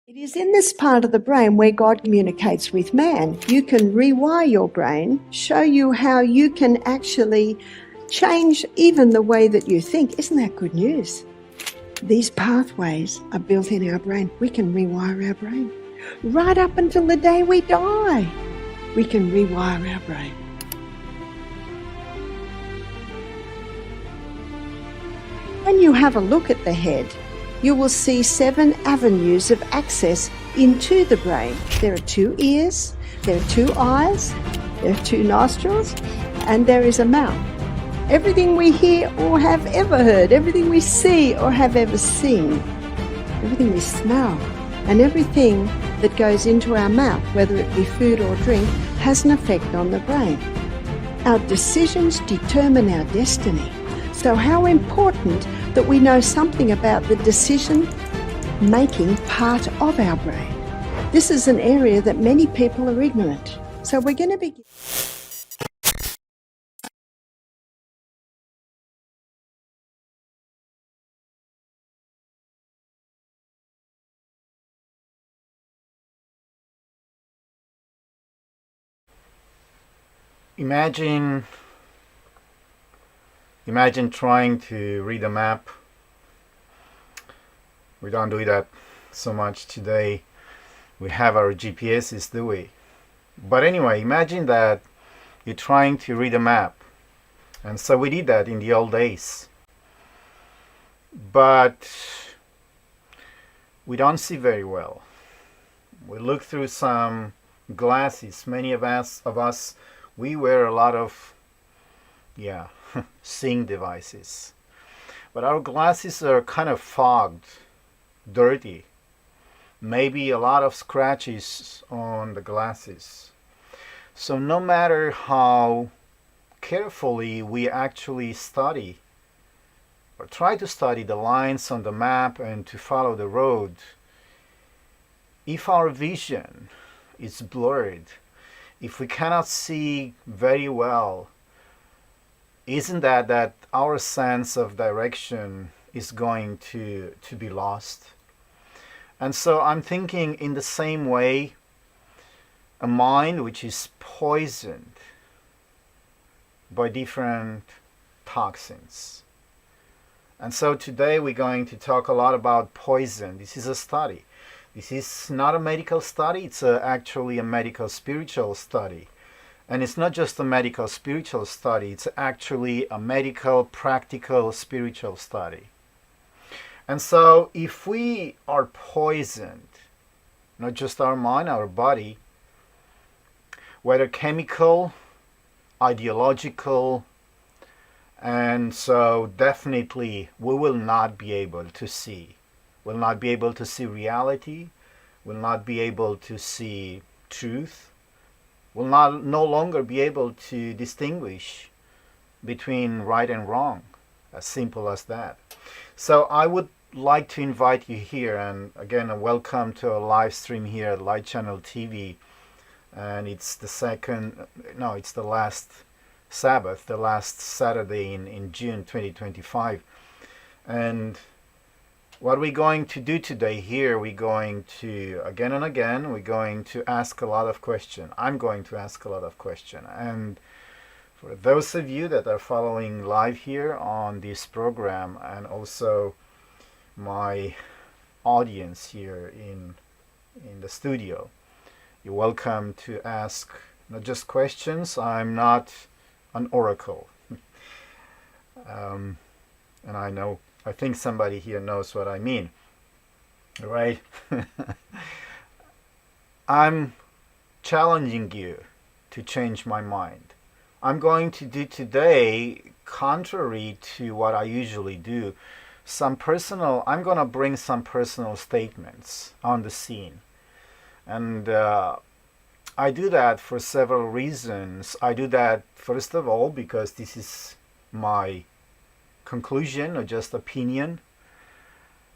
It is in this part of the brain where God communicates with man. You can rewire your brain, show you how you can actually change even the way that you think. Isn't that good news? These pathways are built in our brain. We can rewire our brain. Right up until the day we die, we can rewire our brain. When you have a look at the head, you will see 7 avenues of access into the brain. There are 2 ears, there are 2 eyes, there are 2 nostrils, and there is a mouth. Everything we hear or have ever heard, everything we see or have ever seen, everything we smell, and everything that goes into our mouth, whether it be food or drink, has an effect on the brain. Our decisions determine our destiny. So how important that we know something about the decision-making part of our brain. This is an area that many people are ignorant. So we're going to begin. Imagine trying to read a map. We don't do that so much today. We have our GPSs, do we? But anyway, imagine that you're trying to read a map. And so we did that in the old days. But we don't see very well. We look through some glasses. Many of us, we wear a lot of, seeing devices. But our glasses are kind of fogged, dirty. Maybe a lot of scratches on the glasses. So no matter how carefully we actually study or try to study the lines on the map and to follow the road, if our vision is blurred, if we cannot see very well, isn't that our sense of direction is going to be lost? And so I'm thinking in the same way, a mind which is poisoned by different toxins. And so today we're going to talk a lot about poison. This is a study. This is not a medical study, it's actually a medical spiritual study. And it's not just a medical spiritual study, it's actually a medical practical spiritual study. And so if we are poisoned, not just our mind, our body, whether chemical, ideological, and so definitely we will not be able to see. We'll not be able to see reality, will not be able to see truth, will no longer be able to distinguish between right and wrong, as simple as that. So I would like to invite you here, and again, a welcome to a live stream here at lightchannel.dk, and it's the last Sabbath, the last Saturday in June 2025, and what we're going to do today here, we're going to, again and again, we're going to ask a lot of questions. I'm going to ask a lot of questions. And for those of you that are following live here on this program, and also my audience here in the studio, you're welcome to ask not just questions. I'm not an oracle. And I think somebody here knows what I mean, right? I'm challenging you to change my mind. I'm going to do today, contrary to what I usually do, I'm going to bring some personal statements on the scene. And I do that for several reasons. I do that, first of all, because this is my conclusion or just opinion,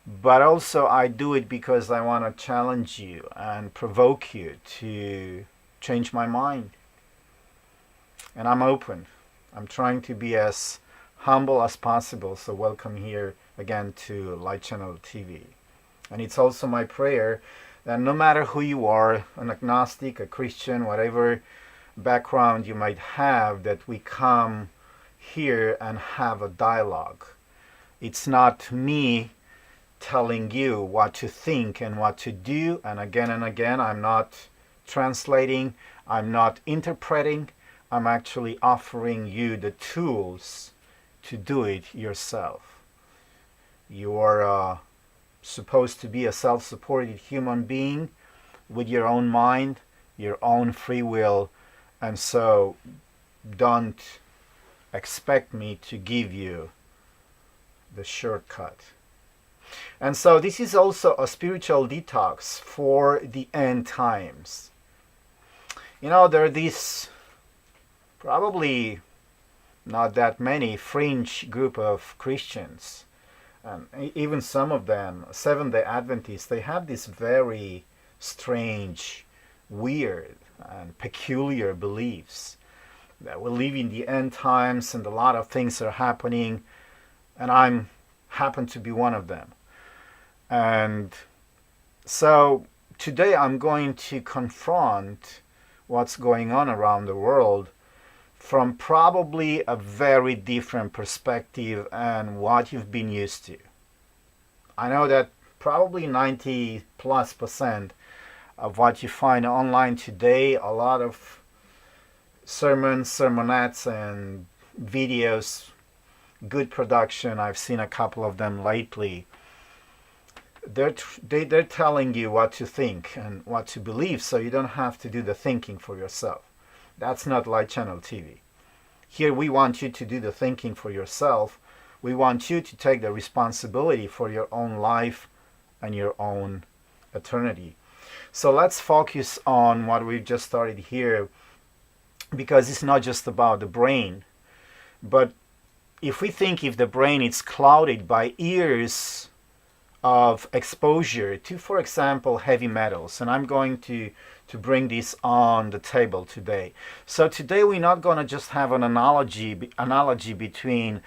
but also I do it because I want to challenge you and provoke you to change my mind. And I'm open. I'm trying to be as humble as possible. So welcome here again to Light Channel TV. And it's also my prayer And no matter who you are, an agnostic, a Christian, whatever background you might have, that we come here and have a dialogue. It's not me telling you what to think and what to do, and again, I'm not translating, I'm not interpreting, I'm actually offering you the tools to do it yourself. You are supposed to be a self-supported human being with your own mind, your own free will, and so don't expect me to give you the shortcut. And so this is also a spiritual detox for the end times. You know, there are these probably not that many fringe group of Christians, and even some of them, Seventh-day Adventists, they have this very strange, weird, and peculiar beliefs that we live in the end times and a lot of things are happening, and I happen to be one of them. And so today I'm going to confront what's going on around the world from probably a very different perspective and what you've been used to. I know that probably 90+% of what you find online today, a lot of sermons, sermonettes, and videos, good production. I've seen a couple of them lately. They're telling you what to think and what to believe, so you don't have to do the thinking for yourself. That's not Light Channel TV. Here we want you to do the thinking for yourself. We want you to take the responsibility for your own life and your own eternity. So let's focus on what we've just started here, because it's not just about the brain, but if the brain is clouded by years of exposure to, for example, heavy metals, and I'm going to bring this on the table today. So today we're not going to just have an analogy between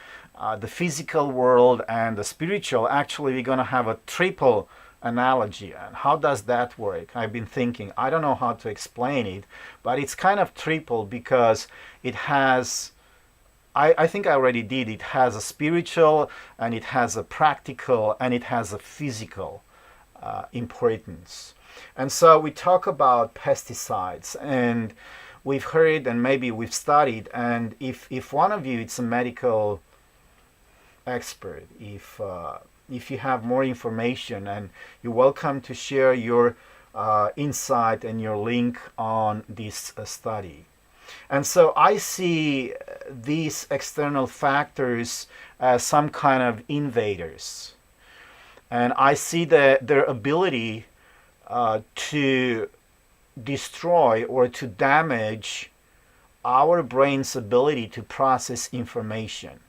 the physical world and the spiritual. Actually, we're going to have a triple analogy. And how does that work? I've been thinking, I don't know how to explain it, but it's kind of triple because it has, I think I already did, it has a spiritual and it has a practical and it has a physical importance. And so we talk about pesticides, and we've heard and maybe we've studied, and if one of you is a medical expert, if you have more information, and you're welcome to share your insight and your link on this study. And so I see these external factors as some kind of invaders. And I see their ability to destroy or to damage our brain's ability to process information.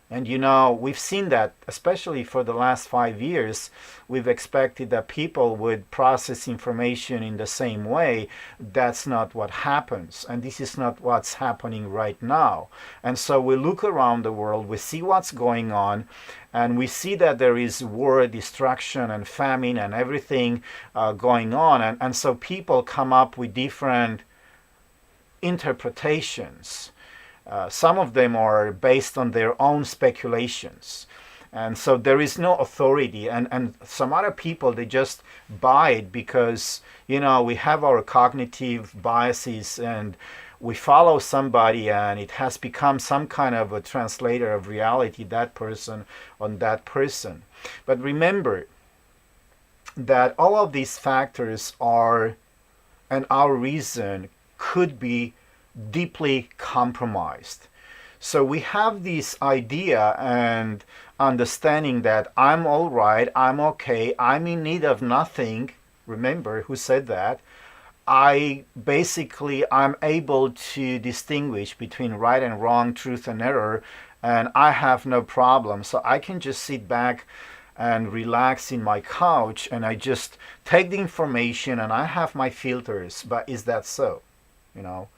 And you know, we've seen that, especially for the last 5 years, we've expected that people would process information in the same way. That's not what happens. And this is not what's happening right now. And so we look around the world, we see what's going on, and we see that there is war, destruction, and famine, and everything going on. And so people come up with different interpretations. Some of them are based on their own speculations. And so there is no authority. And some other people, they just buy it because, you know, we have our cognitive biases and we follow somebody and it has become some kind of a translator of reality, that person on that person. But remember that all of these factors are, and our reason could be deeply compromised. So we have this idea and understanding that I'm all right, I'm okay, I'm in need of nothing. Remember who said that? I'm able to distinguish between right and wrong, truth and error, and I have no problem. So I can just sit back and relax in my couch and I just take the information and I have my filters. But is that so? You know?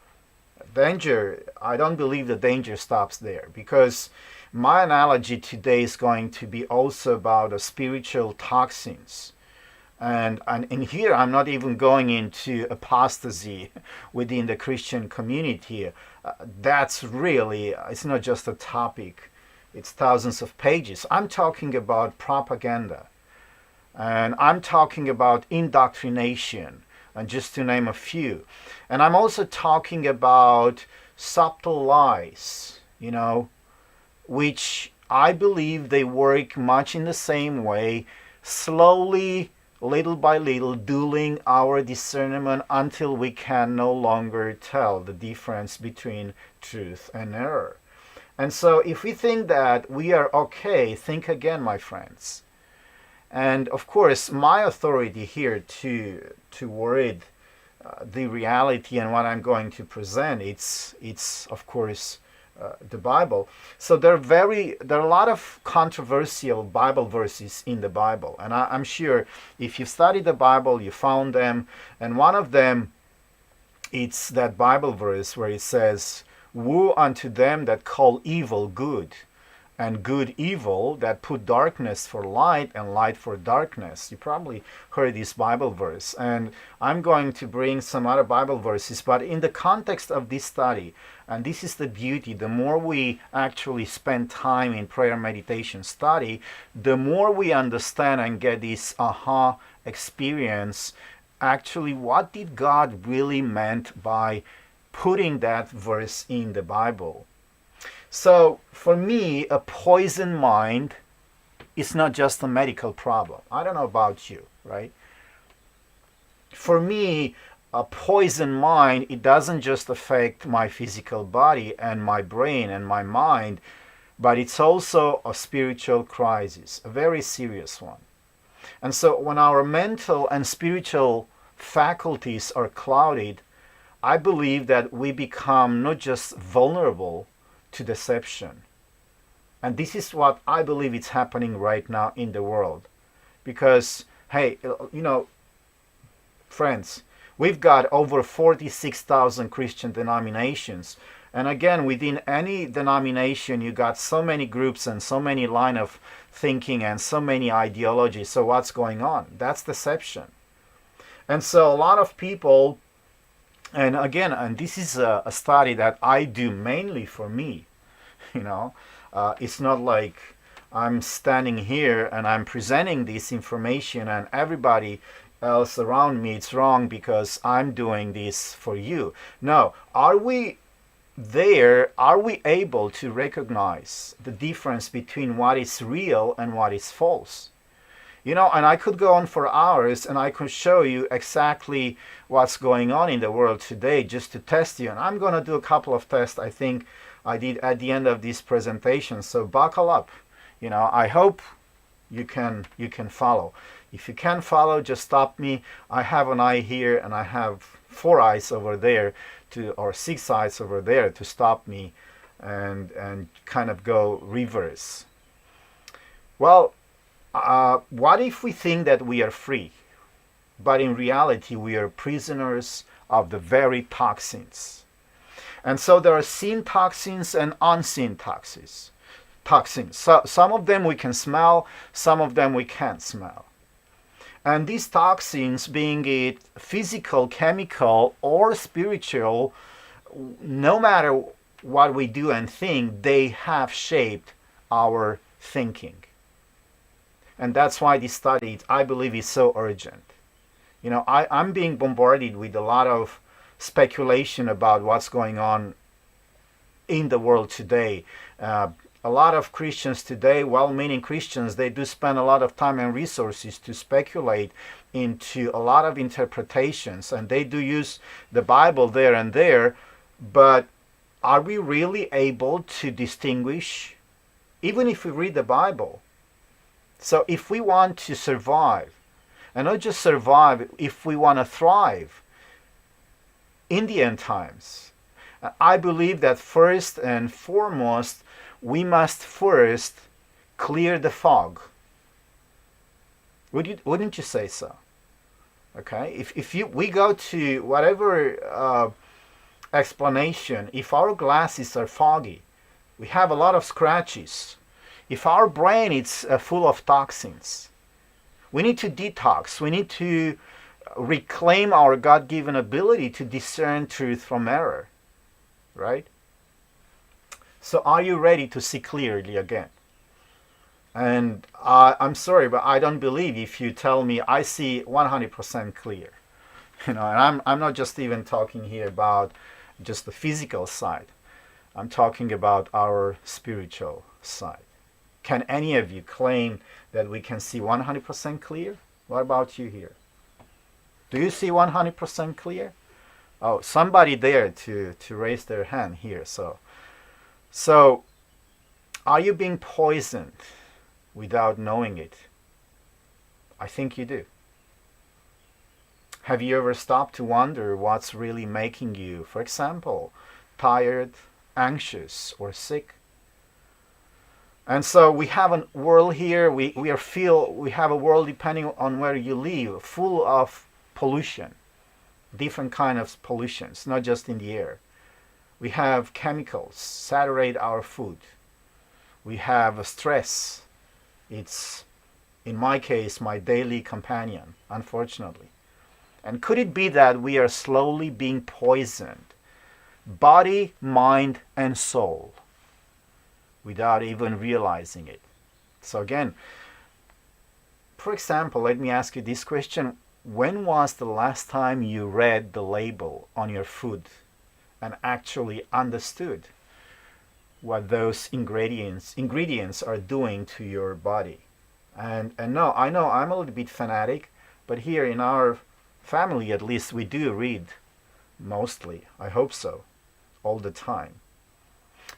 Danger, I don't believe the danger stops there, because my analogy today is going to be also about the spiritual toxins. And here I'm not even going into apostasy within the Christian community. That's really, it's not just a topic, it's thousands of pages. I'm talking about propaganda, and I'm talking about indoctrination, and just to name a few. And I'm also talking about subtle lies, which I believe they work much in the same way, slowly, little by little, dueling our discernment until we can no longer tell the difference between truth and error. And so if we think that we are okay, think again, my friends. And of course, my authority here to word the reality and what I'm going to present, it's of course the Bible. So there are a lot of controversial Bible verses in the Bible, and I'm sure if you study the Bible, you found them. And one of them, it's that Bible verse where it says, "Woe unto them that call evil good, and good evil, that put darkness for light and light for darkness." You probably heard this Bible verse, and I'm going to bring some other Bible verses, but in the context of this study, and this is the beauty, the more we actually spend time in prayer, meditation, study, the more we understand and get this aha experience. Actually, what did God really meant by putting that verse in the Bible? So for me, a poisoned mind is not just a medical problem. I don't know about you, right? For me, a poisoned mind, it doesn't just affect my physical body and my brain and my mind, but it's also a spiritual crisis, a very serious one. And so when our mental and spiritual faculties are clouded, I believe that we become not just vulnerable to deception. And this is what I believe is happening right now in the world. Because, hey, friends, we've got over 46,000 Christian denominations. And again, within any denomination, you got so many groups and so many line of thinking and so many ideologies. So what's going on? That's deception. And so a lot of people, and again, and this is a study that I do mainly for me, it's not like I'm standing here and I'm presenting this information and everybody else around me, it's wrong because I'm doing this for you. No, are we able to recognize the difference between what is real and what is false? And I could go on for hours and I could show you exactly what's going on in the world today just to test you. And I'm going to do a couple of tests I think I did at the end of this presentation. So buckle up. I hope you can follow. If you can't follow, just stop me. I have an eye here and I have 4 eyes over there or 6 eyes over there to stop me and kind of go reverse. Well, what if we think that we are free, but in reality we are prisoners of the very toxins? And so there are seen toxins and unseen toxins. So some of them we can smell, some of them we can't smell. And these toxins, being it physical, chemical, or spiritual, no matter what we do and think, they have shaped our thinking. And that's why this study, I believe, is so urgent. I'm being bombarded with a lot of speculation about what's going on in the world today. A lot of Christians today, well-meaning Christians, they do spend a lot of time and resources to speculate into a lot of interpretations, and they do use the Bible there and there, but are we really able to distinguish, even if we read the Bible? So if we want to survive, and not just survive, if we want to thrive in the end times, I believe that first and foremost, we must first clear the fog. Wouldn't you say so? Okay, if we go to whatever explanation, if our glasses are foggy, we have a lot of scratches. If our brain is full of toxins, We need to detox. We need to reclaim our God-given ability to discern truth from error, right? So are you ready to see clearly again? And I'm sorry, but I don't believe if you tell me I see 100% clear. And I'm not just even talking here about just the physical side. I'm talking about our spiritual side. Can any of you claim that we can see 100% clear? What about you here? Do you see 100% clear? Oh, somebody there to raise their hand here. So are you being poisoned without knowing it? I think you do. Have you ever stopped to wonder what's really making you, for example, tired, anxious, or sick? And so we have a world here, we have a world, depending on where you live, full of pollution, different kind of pollutions, not just in the air. We have chemicals saturate our food. We have stress. It's, in my case, my daily companion, unfortunately. And could it be that we are slowly being poisoned, body, mind, and soul, without even realizing it? So again, for example, let me ask you this question. When was the last time you read the label on your food and actually understood what those ingredients are doing to your body? And no, I know I'm a little bit fanatic, but here in our family, at least, we do read mostly. I hope so, all the time.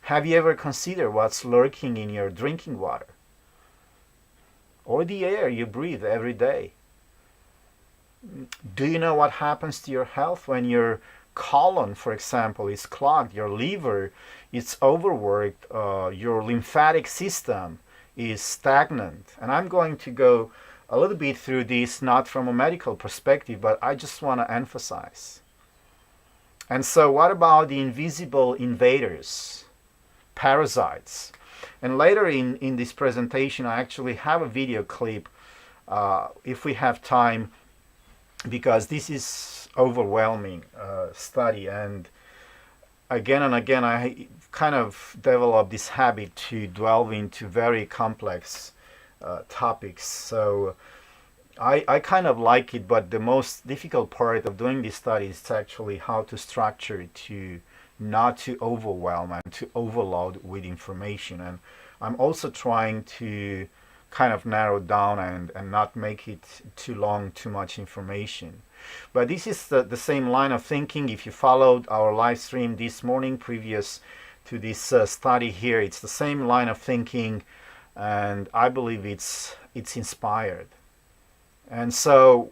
Have you ever considered what's lurking in your drinking water or the air you breathe every day? Do you know what happens to your health when your colon, for example, is clogged, your liver is overworked, your lymphatic system is stagnant? And I'm going to go a little bit through this, not from a medical perspective, but I just want to emphasize. And so what about the invisible invaders, parasites? And later in this presentation, I actually have a video clip, if we have time, because this is overwhelming study. And again, I kind of developed this habit to delve into very complex topics. So I kind of like it, but the most difficult part of doing this study is actually how to structure it to not to overwhelm and to overload with information. And I'm also trying to kind of narrow down and not make it too long, too much information. But this is the same line of thinking. If you followed our live stream this morning previous to this study here, it's the same line of thinking, and I believe it's inspired. And so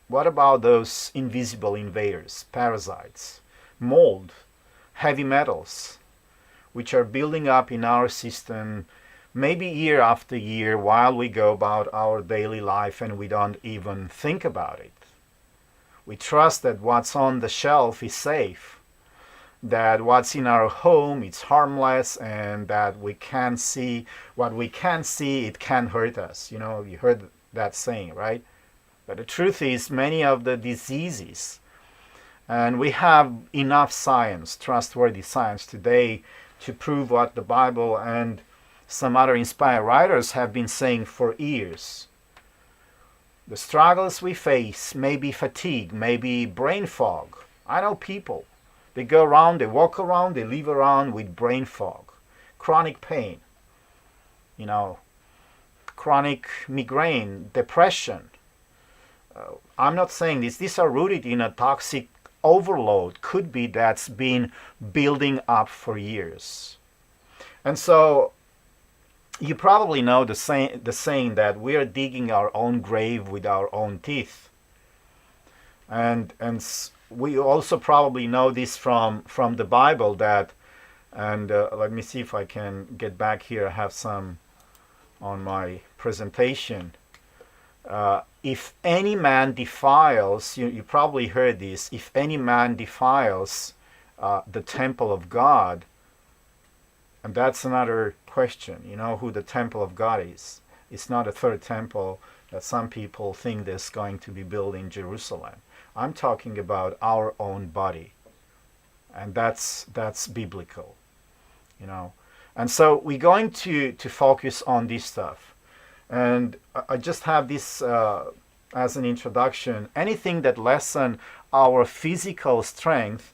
what about those invisible invaders, parasites, mold, heavy metals, which are building up in our system maybe year after year while we go about our daily life and we don't even think about it? We trust that what's on the shelf is safe, that what's in our home is harmless, and that we can see what we can see, it can't hurt us. You know, you heard that saying, right? But the truth is, many of the diseases, and we have enough science, trustworthy science today, to prove what the Bible and some other inspired writers have been saying for years. The struggles we face may be fatigue, may be brain fog. I know people, they go around, they walk around, they live around with brain fog, chronic pain, chronic migraine, depression. I'm not saying this. These are rooted in a toxic overload. Could be that's been building up for years. And so you probably know the saying that we are digging our own grave with our own teeth. And we also probably know this from the Bible that, and let me see if I can get back here. I have some on my presentation. If any man defiles, you probably heard this, if any man defiles the temple of God, and that's another question, who the temple of God is. It's not a third temple that some people think there's going to be built in Jerusalem. I'm talking about our own body, and that's biblical, you know. And so we're going to focus on this stuff. And I just have this as an introduction. Anything that lessens our physical strength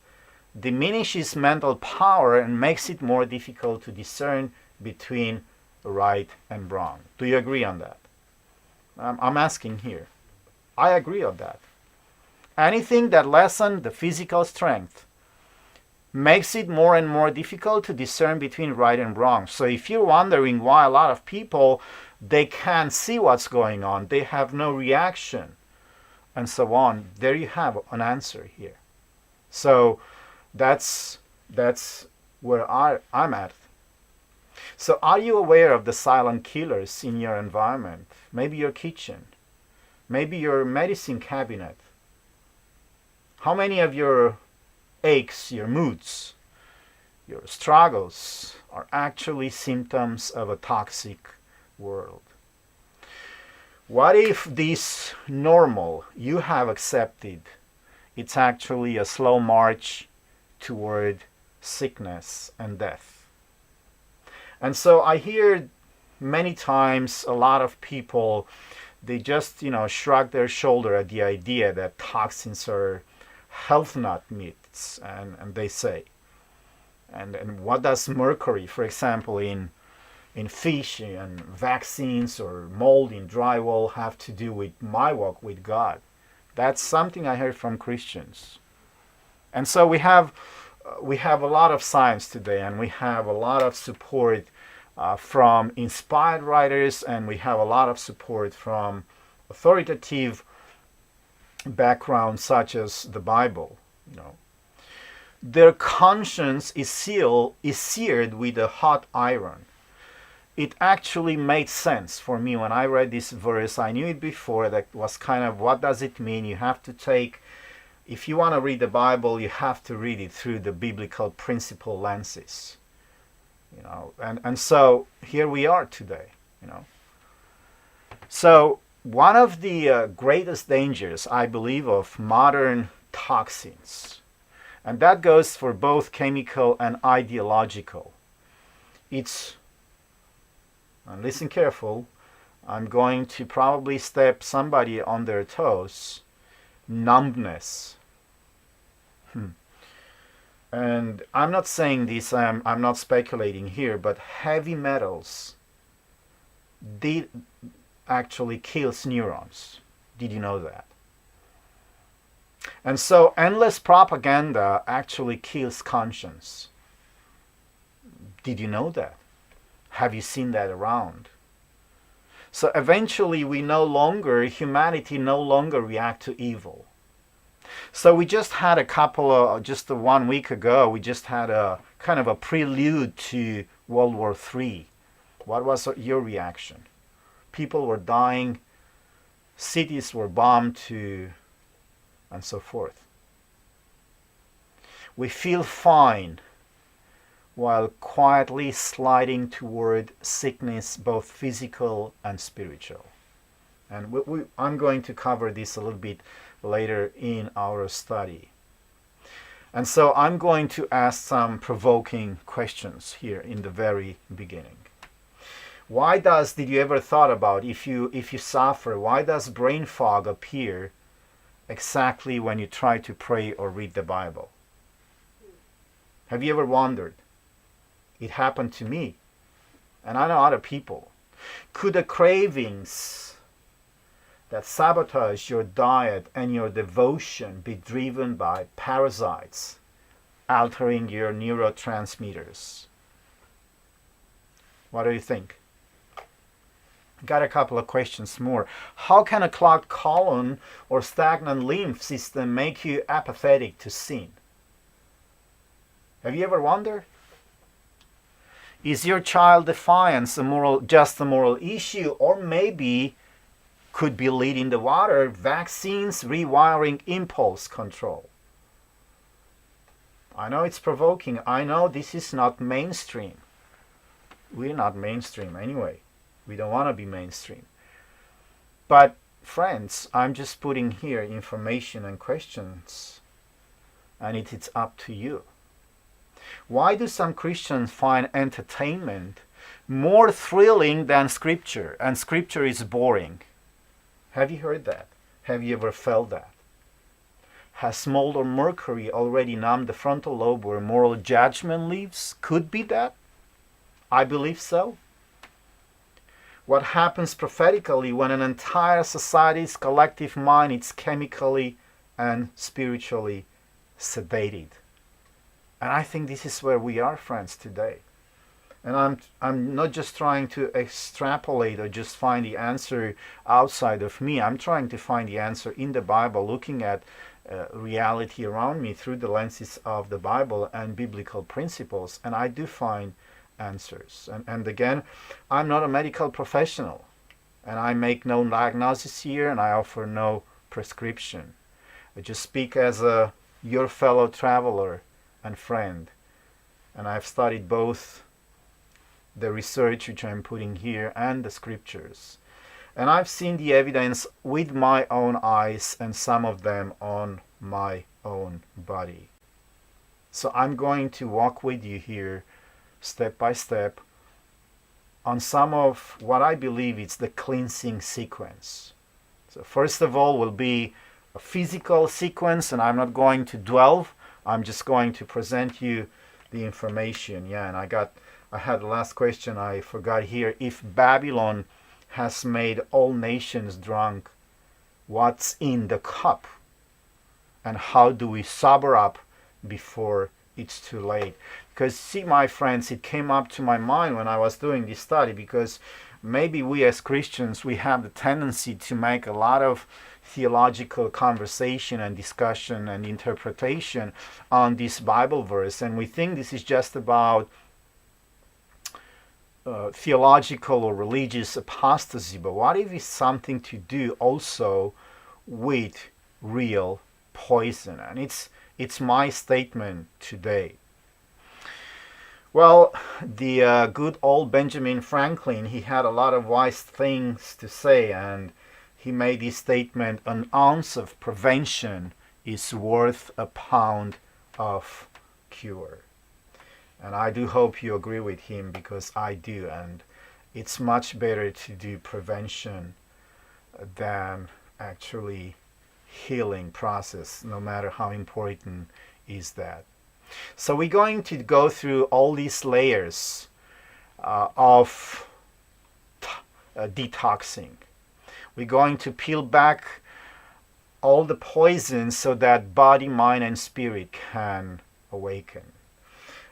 diminishes mental power and makes it more difficult to discern between right and wrong. Do you agree on that? I'm asking here. I agree on that. Anything that lessens the physical strength makes it more and more difficult to discern between right and wrong. So if you're wondering why a lot of people, they can't see what's going on, they have no reaction, and so on, there you have an answer here. So that's where I'm at. So are you aware of the silent killers in your environment? Maybe your kitchen, maybe your medicine cabinet. How many of your aches, your moods, your struggles are actually symptoms of a toxic world? What if this normal you have accepted, it's actually a slow march toward sickness and death? And so I hear many times a lot of people, they just, shrug their shoulder at the idea that toxins are health nut myths, and they say. And what does mercury, for example, in fish and vaccines or mold in drywall have to do with my walk with God? That's something I heard from Christians. And so we have a lot of science today, and we have a lot of support from inspired writers, and we have a lot of support from authoritative backgrounds such as the Bible. Their conscience is seared with a hot iron. It actually made sense for me when I read this verse. I knew it before. That was kind of, what does it mean? You have to take, if you want to read the Bible, you have to read it through the biblical principle lenses. And so here we are today. So one of the greatest dangers, I believe, of modern toxins, and that goes for both chemical and ideological, it's, and listen careful, I'm going to probably step somebody on their toes, numbness. And I'm not saying this, I'm not speculating here, but heavy metals actually kills neurons. Did you know that? And so endless propaganda actually kills conscience. Did you know that? Have you seen that around? So eventually humanity no longer react to evil. So we just had just 1 week ago, we just had a kind of a prelude to World War III. What was your reaction? People were dying, cities were bombed, and so forth. We feel fine while quietly sliding toward sickness, both physical and spiritual. And I'm going to cover this a little bit later in our study. And so I'm going to ask some provoking questions here in the very beginning. Did you ever thought about, if you suffer, why does brain fog appear exactly when you try to pray or read the Bible? Have you ever wondered? It happened to me, and I know other people. Could the cravings that sabotage your diet and your devotion be driven by parasites altering your neurotransmitters? What do you think? Got a couple of questions more. How can a clogged colon or stagnant lymph system make you apathetic to sin? Have you ever wondered? Is your child defiance just a moral issue, or maybe could be leading the water, vaccines, rewiring, impulse control? I know it's provoking. I know this is not mainstream. We're not mainstream anyway. We don't want to be mainstream. But friends, I'm just putting here information and questions, and it's up to you. Why do some Christians find entertainment more thrilling than Scripture, and Scripture is boring? Have you heard that? Have you ever felt that? Has mold or mercury already numbed the frontal lobe where moral judgment lives? Could be that. I believe so. What happens prophetically when an entire society's collective mind is chemically and spiritually sedated? And I think this is where we are, friends, today. And I'm not just trying to extrapolate or just find the answer outside of me. I'm trying to find the answer in the Bible, looking at reality around me through the lenses of the Bible and biblical principles. And I do find answers. And again, I'm not a medical professional. And I make no diagnosis here, and I offer no prescription. I just speak as your fellow traveler and friend. And I've studied both the research which I'm putting here and the scriptures. And I've seen the evidence with my own eyes, and some of them on my own body. So I'm going to walk with you here step by step on some of what I believe is the cleansing sequence. So first of all will be a physical sequence, and I'm not going to delve. I'm just going to present you the information. Yeah, and I had the last question I forgot here. If Babylon has made all nations drunk, what's in the cup? And how do we sober up before it's too late? Because see, my friends, it came up to my mind when I was doing this study, because maybe we as Christians, we have the tendency to make a lot of theological conversation and discussion and interpretation on this Bible verse, and we think this is just about theological or religious apostasy. But what if it's something to do also with real poison? And it's my statement today. Well, the good old Benjamin Franklin, he had a lot of wise things to say, and he made this statement: an ounce of prevention is worth a pound of cure. And I do hope you agree with him, because I do. And it's much better to do prevention than actually healing process, no matter how important is that. So we're going to go through all these layers of detoxing. We're going to peel back all the poisons so that body, mind, and spirit can awaken.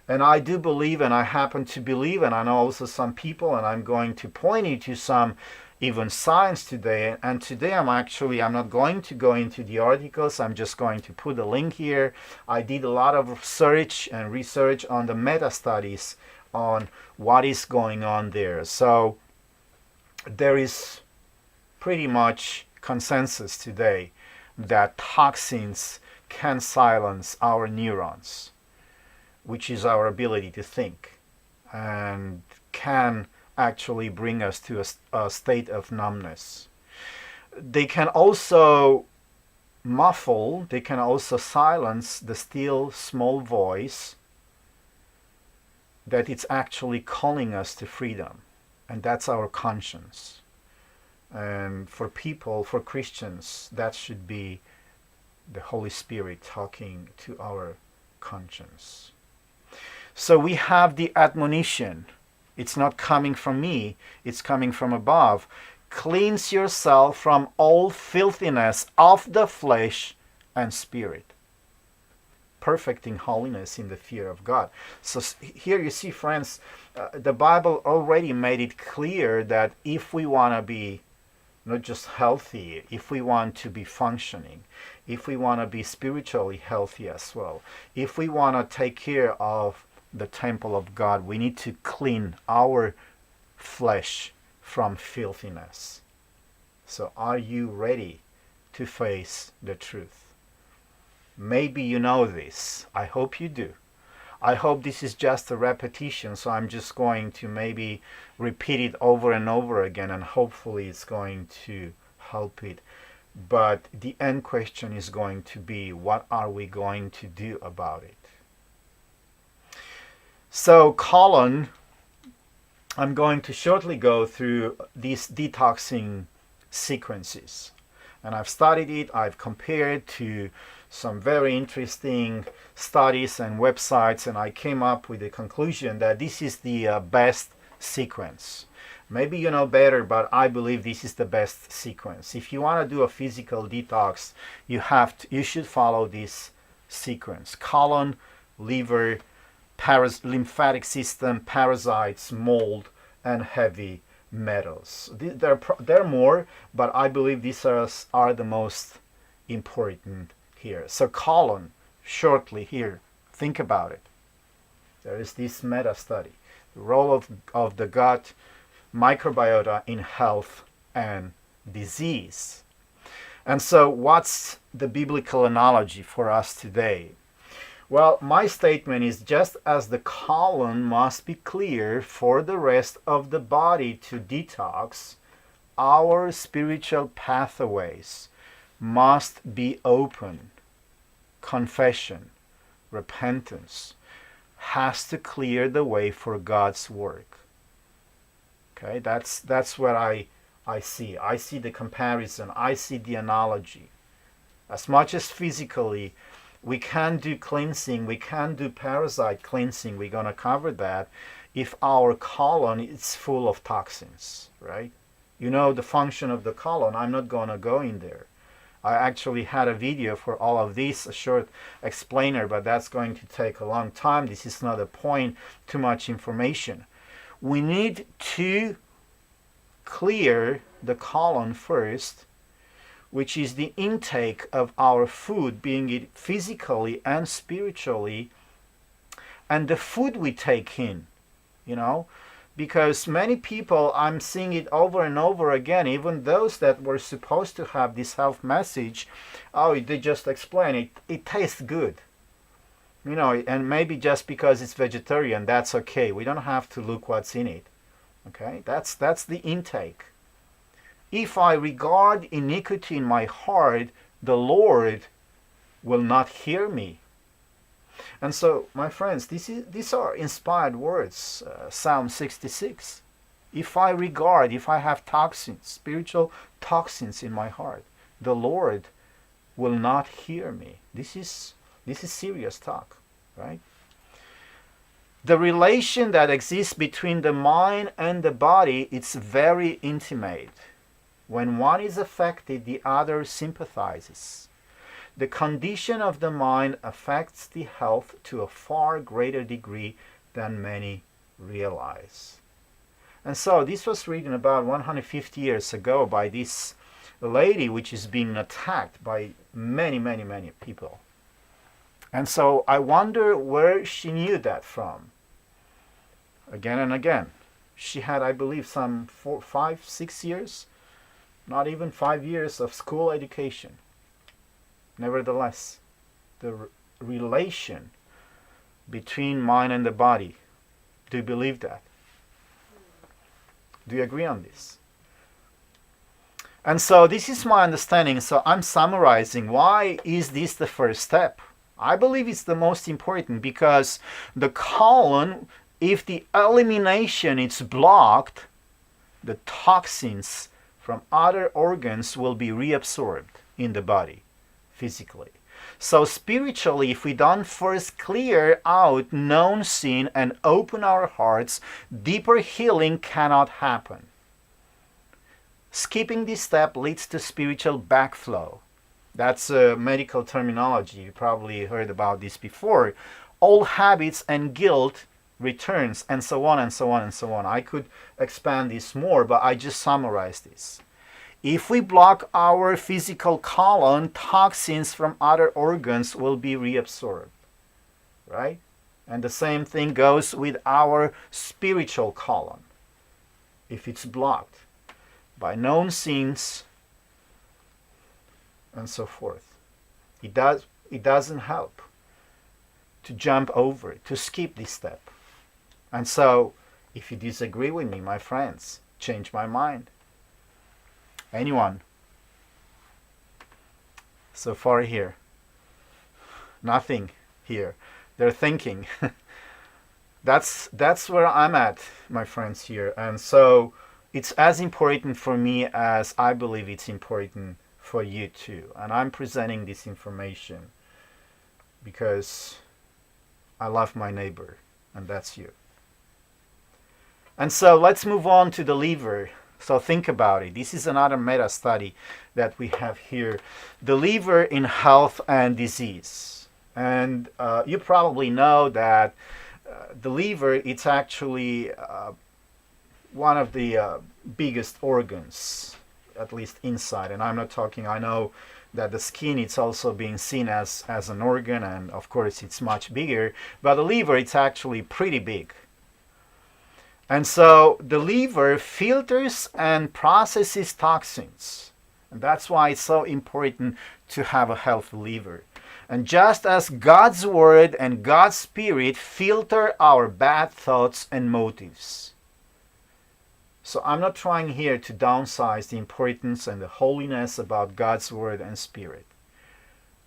And I do believe, and I happen to believe, and I know also some people, and I'm going to point you to some even science today. And today I'm not going to go into the articles. I'm just going to put a link here. I did a lot of research on the meta studies on what is going on there. So there is pretty much consensus today that toxins can silence our neurons, which is our ability to think, and can actually bring us to a state of numbness. They can also muffle, they can also silence the still small voice that it's actually calling us to freedom. And that's our conscience. And for people, for Christians, that should be the Holy Spirit talking to our conscience. So we have the admonition. It's not coming from me, it's coming from above. Cleanse yourself from all filthiness of the flesh and spirit, perfecting holiness in the fear of God. So here you see, friends, the Bible already made it clear that if we want to be not just healthy, if we want to be functioning, if we want to be spiritually healthy as well, if we want to take care of the temple of God, we need to clean our flesh from filthiness. So are you ready to face the truth? Maybe you know this. I hope you do. I hope this is just a repetition, so I'm just going to maybe repeat it over and over again, and hopefully it's going to help it. But the end question is going to be, what are we going to do about it? So colon, I'm going to shortly go through these detoxing sequences. And I've studied it, I've compared to some very interesting studies and websites, and I came up with the conclusion that this is the best sequence. Maybe you know better, but I believe this is the best sequence. If you want to do a physical detox, you should follow this sequence: colon, liver, lymphatic system, parasites, mold, and heavy metals. There are more, but I believe these are the most important here. So colon, shortly here, think about it. There is this meta study, the role of the gut microbiota in health and disease. And so what's the biblical analogy for us today? Well, my statement is, just as the colon must be clear for the rest of the body to detox, our spiritual pathways must be open. Confession, repentance has to clear the way for God's work. Okay, that's what I see. I see the comparison. I see the analogy. As much as physically we can do cleansing, we can do parasite cleansing, we're going to cover that, if our colon is full of toxins, right? You know the function of the colon. I'm not going to go in there. I actually had a video for all of this, a short explainer, but that's going to take a long time. This is not a point, too much information. We need to clear the colon first, which is the intake of our food, being it physically and spiritually, and the food we take in, because many people, I'm seeing it over and over again, even those that were supposed to have this health message, they just explain it tastes good. And maybe just because it's vegetarian, that's okay. We don't have to look what's in it. Okay, that's the intake. If I regard iniquity in my heart, the Lord will not hear me. And so, my friends, these are inspired words. Psalm 66. If I have toxins, spiritual toxins in my heart, the Lord will not hear me. This is serious talk, right? The relation that exists between the mind and the body, it's very intimate. When one is affected, the other sympathizes. The condition of the mind affects the health to a far greater degree than many realize. And so this was written about 150 years ago by this lady, which is being attacked by many, many, many people. And so I wonder where she knew that from. Again and again. She had, I believe, some 4, 5, 6 years, not even 5 years of school education. Nevertheless, the relation between mind and the body, do you believe that? Do you agree on this? And so this is my understanding. So I'm summarizing. Why is this the first step? I believe it's the most important, because the colon, if the elimination is blocked, the toxins from other organs will be reabsorbed in the body physically. So spiritually, if we don't first clear out known sin and open our hearts, deeper healing cannot happen. Skipping this step leads to spiritual backflow. That's a medical terminology. You probably heard about this before. Old habits and guilt returns, and so on and so on and so on. I could expand this more, but I just summarized this. If we block our physical colon, toxins from other organs will be reabsorbed, right? And the same thing goes with our spiritual colon. If it's blocked by known sins and so forth, it doesn't help to jump over, to skip this step. And so, if you disagree with me, my friends, change my mind. Anyone So far here, nothing here. They're thinking. That's where I'm at, my friends, here. And so it's as important for me as I believe it's important for you too. And I'm presenting this information because I love my neighbor, and that's you. And so let's move on to the liver. So think about it. This is another meta study that we have here. The liver in health and disease. And you probably know that the liver, it's actually one of the biggest organs, at least inside. And I'm not talking, I know that the skin, it's also being seen as an organ, and of course it's much bigger, but the liver, it's actually pretty big. And so the liver filters and processes toxins. And that's why it's so important to have a healthy liver. And just as God's word and God's spirit filter our bad thoughts and motives. So I'm not trying here to downsize the importance and the holiness about God's word and spirit.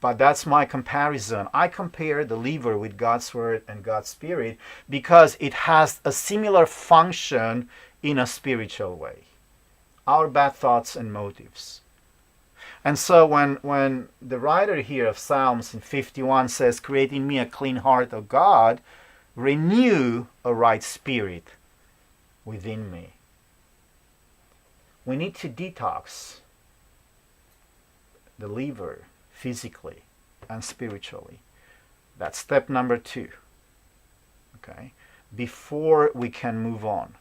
But that's my comparison. I compare the liver with God's word and God's spirit because it has a similar function in a spiritual way. Our bad thoughts and motives. And so when the writer here of Psalms in 51 says, "Create in me a clean heart, O God, renew a right spirit within me." We need to detox the liver physically and spiritually. That's step number 2. Okay? Before we can move on.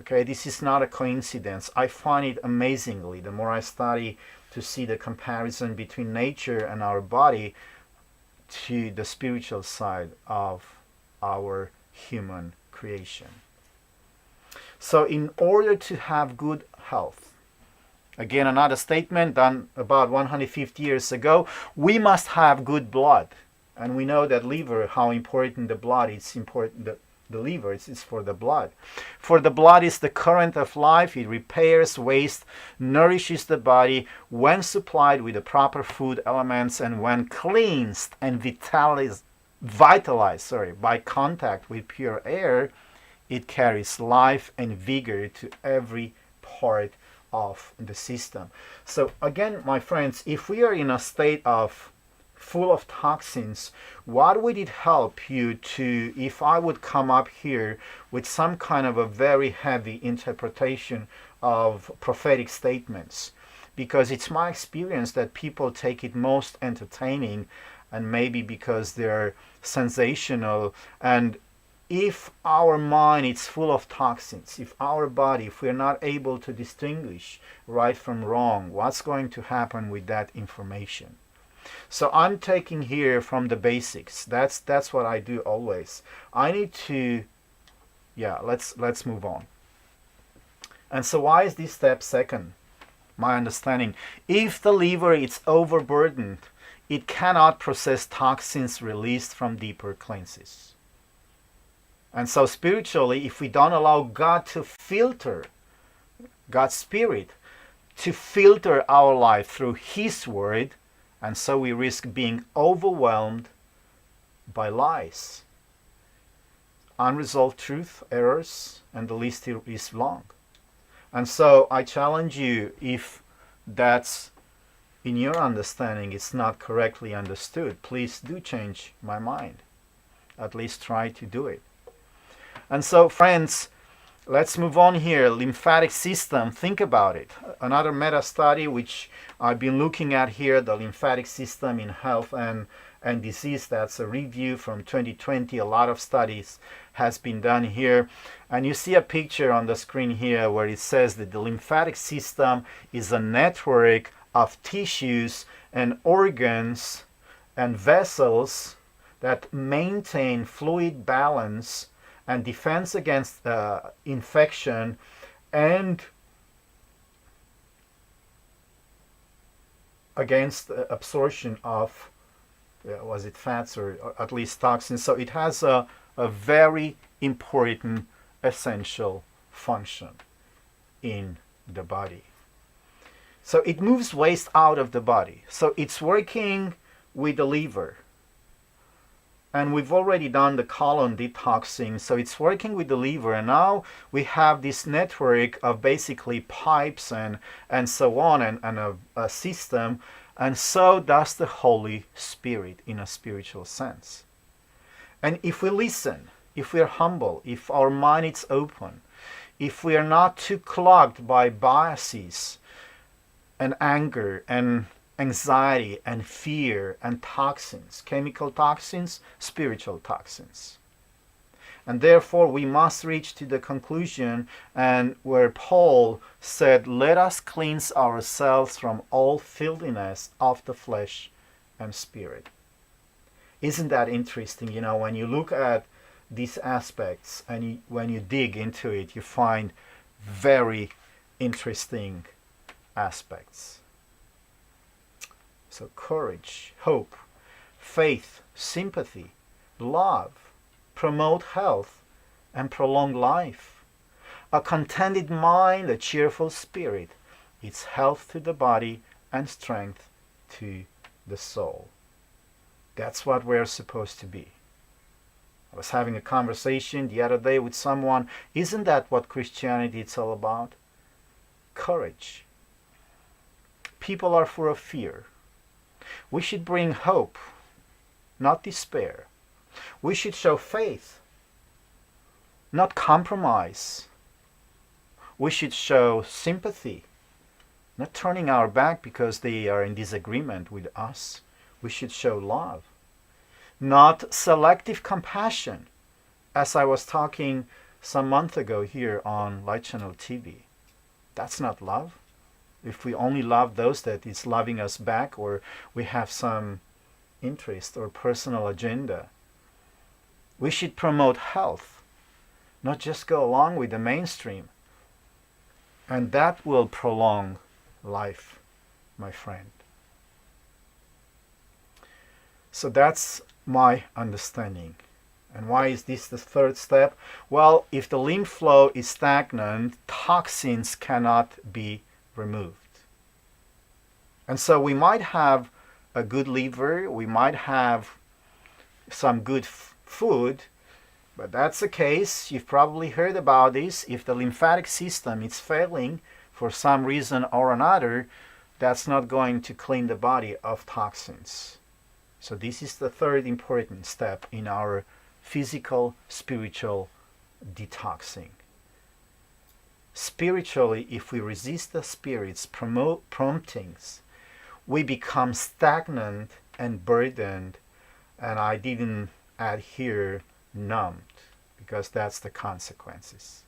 Okay, this is not a coincidence. I find it amazingly, the more I study, to see the comparison between nature and our body to the spiritual side of our human creation. So in order to have good health, again another statement done about 150 years ago, we must have good blood. And we know that liver, how important the blood is, important the liver is for the blood. For the blood is the current of life. It repairs waste, nourishes the body when supplied with the proper food elements, and when cleansed and vitalized by contact with pure air, it carries life and vigor to every part of the system. So again, my friends, if we are in a state of full of toxins, what would it help you to, if I would come up here with some kind of a very heavy interpretation of prophetic statements? Because it's my experience that people take it most entertaining, and maybe because they're sensational. And if our mind is full of toxins, if our body, if we're not able to distinguish right from wrong, what's going to happen with that information? So I'm taking here from the basics. That's what I do always. I need to, let's move on. And so why is this step second? My understanding, if the liver is overburdened, it cannot process toxins released from deeper cleanses. And so spiritually, if we don't allow God to filter, God's Spirit, to filter our life through His Word, and so we risk being overwhelmed by lies, unresolved truth, errors, and the list is long. And so I challenge you, if that's in your understanding, it's not correctly understood, please do change my mind. At least try to do it. And so, friends, let's move on here. Lymphatic system, think about it. Another meta study which I've been looking at here, the lymphatic system in health and disease. That's a review from 2020. A lot of studies has been done here. And you see a picture on the screen here where it says that the lymphatic system is a network of tissues and organs and vessels that maintain fluid balance and defense against infection and against absorption of was it fats or at least toxins. So it has a very important essential function in the body. So it moves waste out of the body. So it's working with the liver. And we've already done the colon detoxing, so it's working with the liver. And now we have this network of basically pipes and so on, and a system. And so does the Holy Spirit in a spiritual sense. And if we listen, if we are humble, if our mind is open, if we are not too clogged by biases and anger and anxiety and fear and toxins, chemical toxins, spiritual toxins. And therefore we must reach to the conclusion, and where Paul said, let us cleanse ourselves from all filthiness of the flesh and spirit. Isn't that interesting? When you look at these aspects and when you dig into it, you find very interesting aspects. So courage, hope, faith, sympathy, love, promote health and prolong life. A contented mind, a cheerful spirit. It's health to the body and strength to the soul. That's what we're supposed to be. I was having a conversation the other day with someone. Isn't that what Christianity is all about? Courage. People are full of fear. We should bring hope, not despair. We should show faith, not compromise. We should show sympathy, not turning our back because they are in disagreement with us. We should show love, not selective compassion, as I was talking some month ago here on lightchannel.dk. That's not love. If we only love those that is loving us back, or we have some interest or personal agenda. We should promote health, not just go along with the mainstream. And that will prolong life, my friend. So that's my understanding. And why is this the third step? Well, if the lymph flow is stagnant, toxins cannot be removed. And so we might have a good liver, we might have some good food, but that's the case. You've probably heard about this. If the lymphatic system is failing for some reason or another, that's not going to clean the body of toxins. So this is the third important step in our physical, spiritual detoxing. Spiritually, if we resist the Spirit's promptings, we become stagnant and burdened, and I didn't add here numbed, because that's the consequences.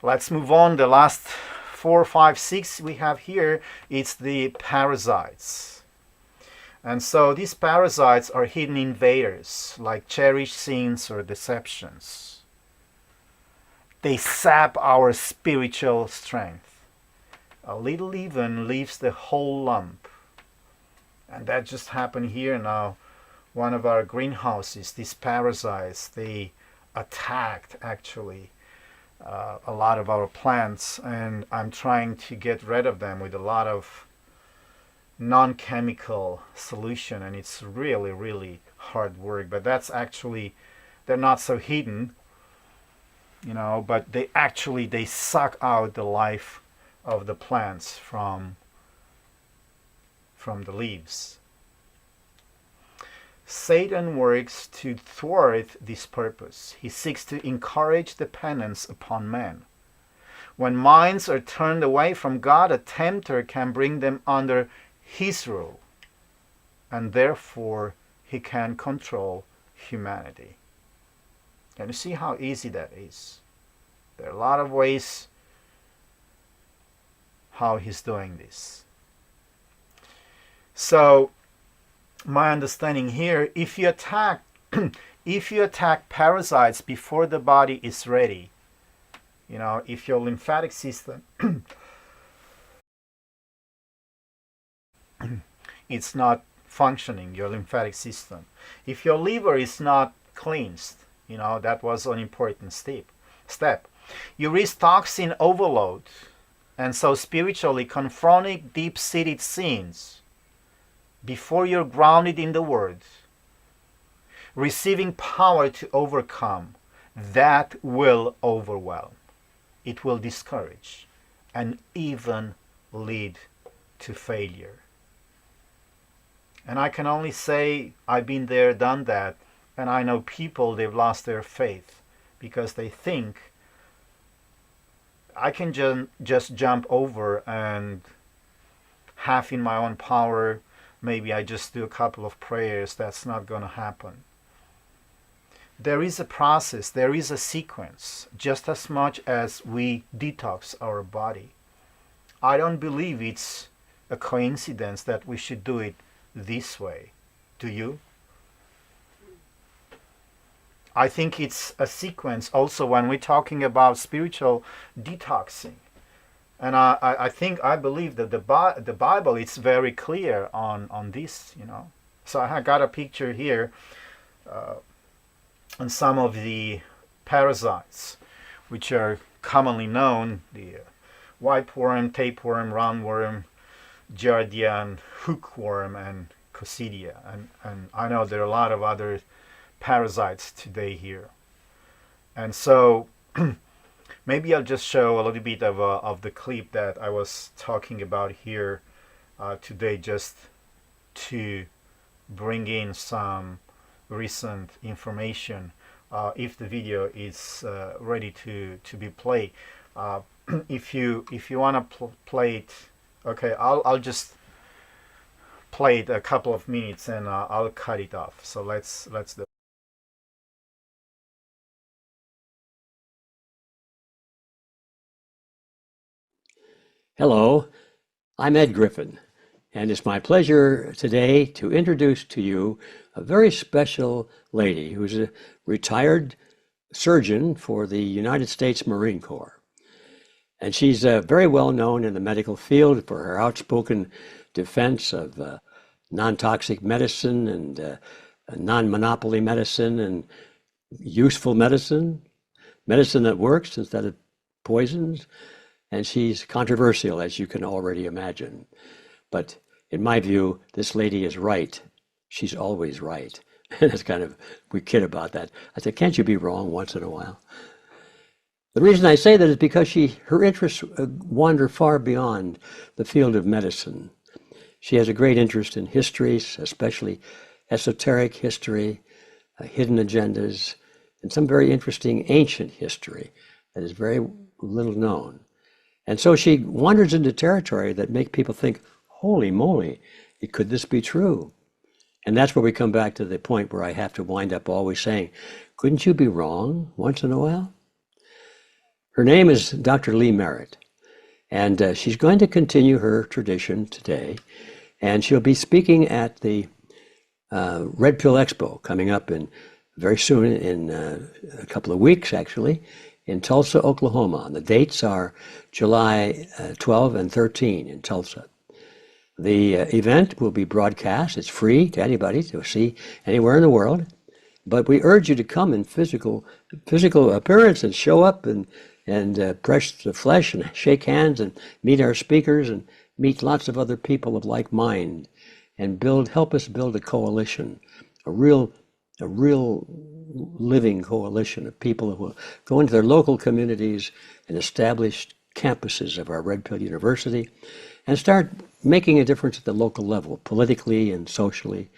Let's move on. The last 4, 5, 6 we have here, it's the parasites. And so these parasites are hidden invaders, like cherished sins or deceptions. They sap our spiritual strength. A little leaven leaves the whole lump. And that just happened here now. One of our greenhouses, these parasites, they attacked actually a lot of our plants, and I'm trying to get rid of them with a lot of non-chemical solution, and it's really, really hard work. But that's actually, they're not so hidden, but they suck out the life of the plants from the leaves. Satan works to thwart this purpose. He seeks to encourage dependence upon man. When minds are turned away from God, a tempter can bring them under his rule, and therefore he can control humanity. Can you see how easy that is? There are a lot of ways how he's doing this. So my understanding here, if you attack parasites before the body is ready, if your lymphatic system it's not functioning, your lymphatic system, if your liver is not cleansed, that was an important step. You risk toxin overload, And so spiritually confronting deep-seated sins before you're grounded in the Word, receiving power to overcome, that will overwhelm. It will discourage and even lead to failure. And I can only say I've been there, done that, and I know people, they've lost their faith because they think I can just jump over and half in my own power, maybe I just do a couple of prayers. That's not going to happen. There is a process, there is a sequence, just as much as we detox our body. I don't believe it's a coincidence that we should do it this way. Do you? I think it's a sequence also when we're talking about spiritual detoxing. And I believe that the Bible is very clear on this, you know. So I got a picture here on some of the parasites which are commonly known, the whiteworm, tapeworm, roundworm, giardia, and hookworm, and coccidia. And I know there are a lot of other parasites today here. And so maybe I'll just show a little bit of the clip that I was talking about here today, just to bring in some recent information if the video is ready to be played. If you want to play it, okay, I'll just play it a couple of minutes and I'll cut it off. So let's do. Hello, I'm Ed Griffin, and it's my pleasure today to introduce to you a very special lady who's a retired surgeon for the United States Marine Corps. And she's very well known in the medical field for her outspoken defense of non-toxic medicine and non-monopoly medicine and useful medicine, medicine that works instead of poisons. And she's controversial, as you can already imagine. But in my view, this lady is right. She's always right. And it's kind of, we kid about that. I said, can't you be wrong once in a while? The reason I say that is because her interests wander far beyond the field of medicine. She has a great interest in histories, especially esoteric history, hidden agendas, and some very interesting ancient history that is very little known. And so she wanders into territory that make people think, holy moly, could this be true? And that's where we come back to the point where I have to wind up always saying, couldn't you be wrong once in a while? Her name is Dr. Lee Merritt, and she's going to continue her tradition today, and she'll be speaking at the Red Pill Expo coming up very soon, in a couple of weeks actually, in Tulsa, Oklahoma. The dates are July 12 and 13 in Tulsa. The event will be broadcast. It's free to anybody to see anywhere in the world. But we urge you to come in physical appearance and show up and press the flesh and shake hands and meet our speakers and meet lots of other people of like mind and help us build a coalition, a real living coalition of people who will go into their local communities and establish campuses of our Red Pill University and start making a difference at the local level, politically and socially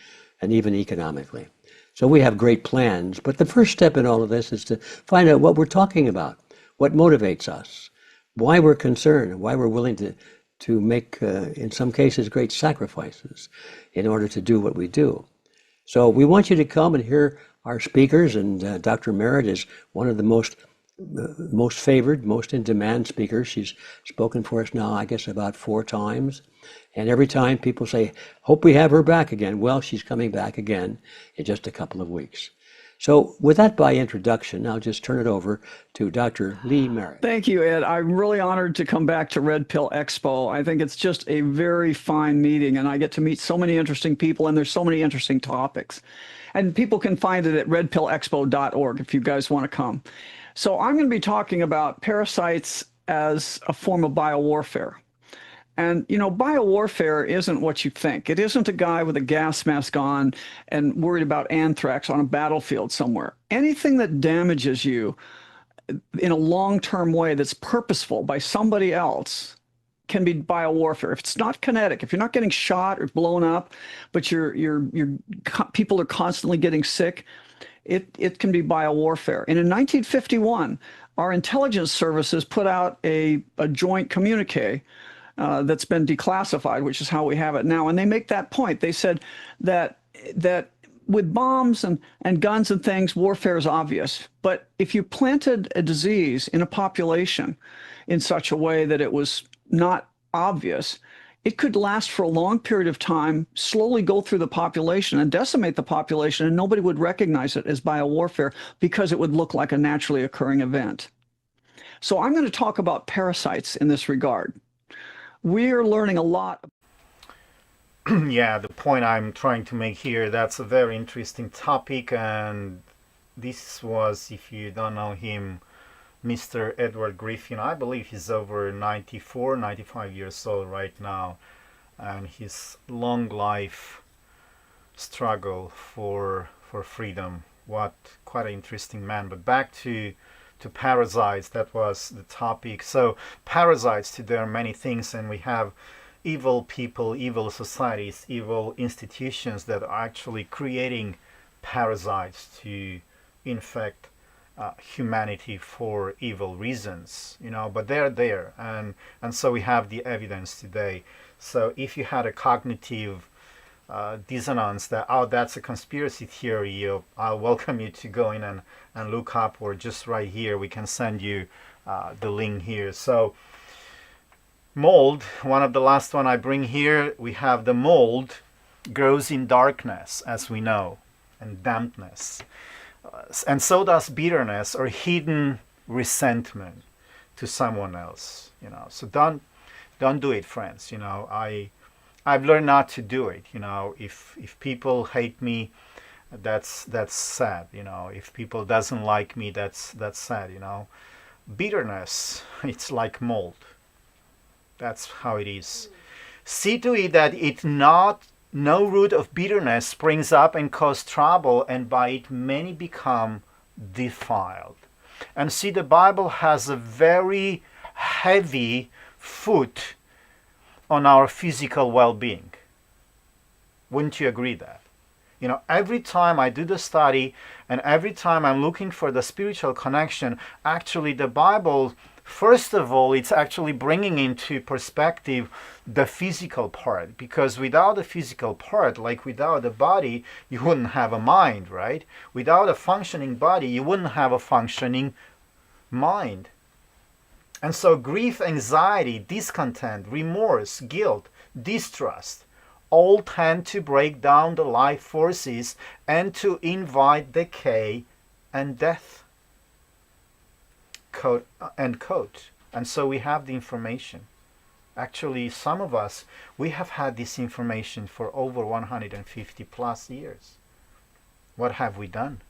and even economically. So we have great plans, but the first step in all of this is to find out what we're talking about, what motivates us, why we're concerned, why we're willing to make, in some cases, great sacrifices in order to do what we do. So we want you to come and hear our speakers, and Dr. Merritt is one of the most favored, most in demand speakers. She's spoken for us now, I guess, about 4 times. And every time people say, hope we have her back again. Well, she's coming back again in just a couple of weeks. So with that by introduction, I'll just turn it over to Dr. Lee Merritt. Thank you, Ed. I'm really honored to come back to Red Pill Expo. I think it's just a very fine meeting, and I get to meet so many interesting people, and there's so many interesting topics. And people can find it at redpillexpo.org if you guys want to come. So I'm going to be talking about parasites as a form of biowarfare. And, you know, biowarfare isn't what you think. It isn't a guy with a gas mask on and worried about anthrax on a battlefield somewhere. Anything that damages you in a long-term way that's purposeful by somebody else can be biowarfare. If it's not kinetic, if you're not getting shot or blown up, but people are constantly getting sick, it can be biowarfare. And in 1951, our intelligence services put out a joint communique that's been declassified, which is how we have it now. And they make that point. They said that with bombs and guns and things, warfare is obvious. But if you planted a disease in a population in such a way that it was not obvious, it could last for a long period of time, slowly go through the population and decimate the population, and nobody would recognize it as biowarfare because it would look like a naturally occurring event. So I'm going to talk about parasites in this regard. We're learning a lot. Yeah, the point I'm trying to make here, that's a very interesting topic, and this was, if you don't know him, Mr. Edward Griffin. I believe he's over 94, 95 years old right now, and his long life struggle for freedom. What quite an interesting man. But back to parasites, that was the topic. So parasites, there are many things, and we have evil people, evil societies, evil institutions that are actually creating parasites to infect humanity for evil reasons, you know, but they're there, and so we have the evidence today. So if you had a cognitive dissonance that, oh, that's a conspiracy theory, I'll welcome you to go in and look up, or just right here we can send you the link here. So mold, one of the last one I bring here, we have the mold grows in darkness, as we know, and dampness. And so does bitterness or hidden resentment to someone else, you know. So don't do it, friends. You know, I've learned not to do it. You know, if people hate me, that's sad. You know, if people doesn't like me, that's sad. You know, bitterness, it's like mold. That's how it is. See to it that no root of bitterness springs up and cause trouble, and by it many become defiled. And see, the Bible has a very heavy foot on our physical well-being. Wouldn't you agree that? You know, every time I do the study and every time I'm looking for the spiritual connection, actually the Bible, first of all, it's actually bringing into perspective the physical part, because without the physical part, like without the body, you wouldn't have a mind, right? Without a functioning body, you wouldn't have a functioning mind. And so grief, anxiety, discontent, remorse, guilt, distrust, all tend to break down the life forces and to invite decay and death. End quote. And so we have the information. Actually, some of us, we have had this information for over 150 plus years. What have we done?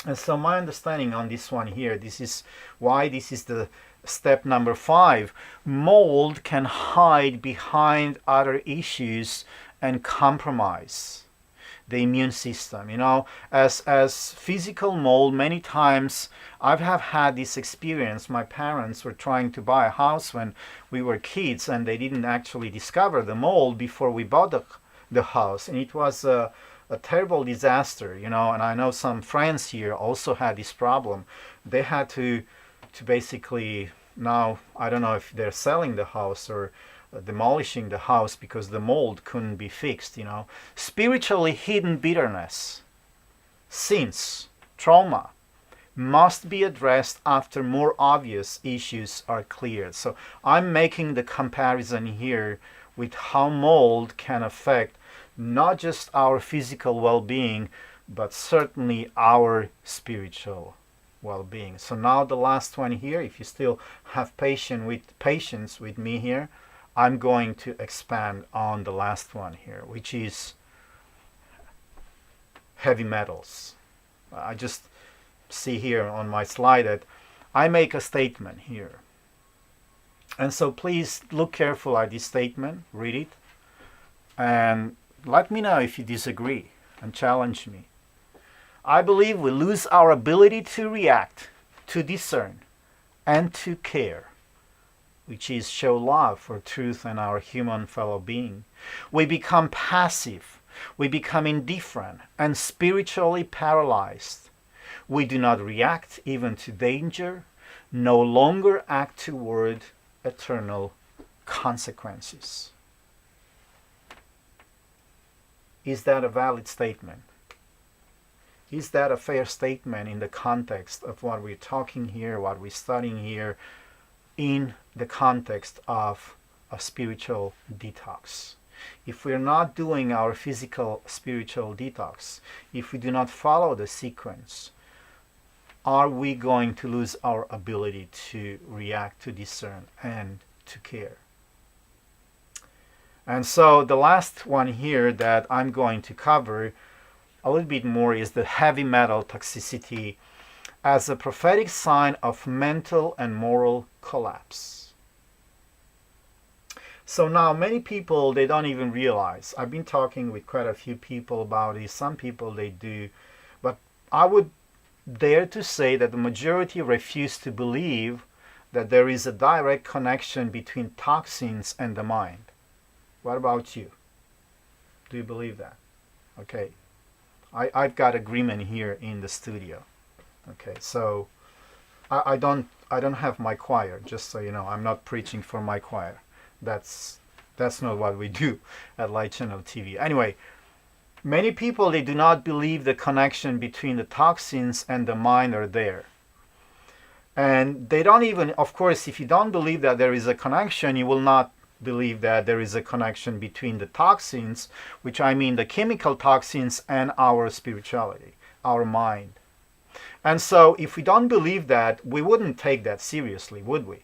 And so my understanding on this one here, this is why this is the step number 5. Mold can hide behind other issues and compromise the immune system. You know, as physical mold, many times I've had this experience. My parents were trying to buy a house when we were kids, and they didn't actually discover the mold before we bought the house, and it was a terrible disaster, you know. And I know some friends here also had this problem. They had to basically, now I don't know if they're selling the house or demolishing the house because the mold couldn't be fixed, you know. Spiritually hidden bitterness, sins, trauma must be addressed after more obvious issues are cleared. So I'm making the comparison here with how mold can affect not just our physical well-being, but certainly our spiritual well-being. So now the last one here, if you still have patience with me here, I'm going to expand on the last one here, which is heavy metals. I just see here on my slide that I make a statement here. And so please look careful at this statement, read it, and let me know if you disagree and challenge me. I believe we lose our ability to react, to discern, and to care, which is show love for truth and our human fellow being. We become passive, we become indifferent and spiritually paralyzed. We do not react even to danger, no longer act toward eternal consequences. Is that a valid statement? Is that a fair statement in the context of what we're talking here, what we're studying here, in the context of a spiritual detox? If we're not doing our physical spiritual detox, if we do not follow the sequence, are we going to lose our ability to react, to discern, and to care? And so the last one here that I'm going to cover a little bit more is the heavy metal toxicity as a prophetic sign of mental and moral collapse. So now many people, they don't even realize. I've been talking with quite a few people about this. Some people, they do. But I would dare to say that the majority refuse to believe that there is a direct connection between toxins and the mind. What about you? Do you believe that? Okay. I've got agreement here in the studio. Okay, so I don't have my choir, just so you know. I'm not preaching for my choir. That's not what we do at Light Channel TV. Anyway, many people, they do not believe the connection between the toxins and the mind are there. And they don't even, of course, if you don't believe that there is a connection, you will not believe that there is a connection between the toxins, which I mean the chemical toxins, and our spirituality, our mind. And so if we don't believe that, we wouldn't take that seriously, would we?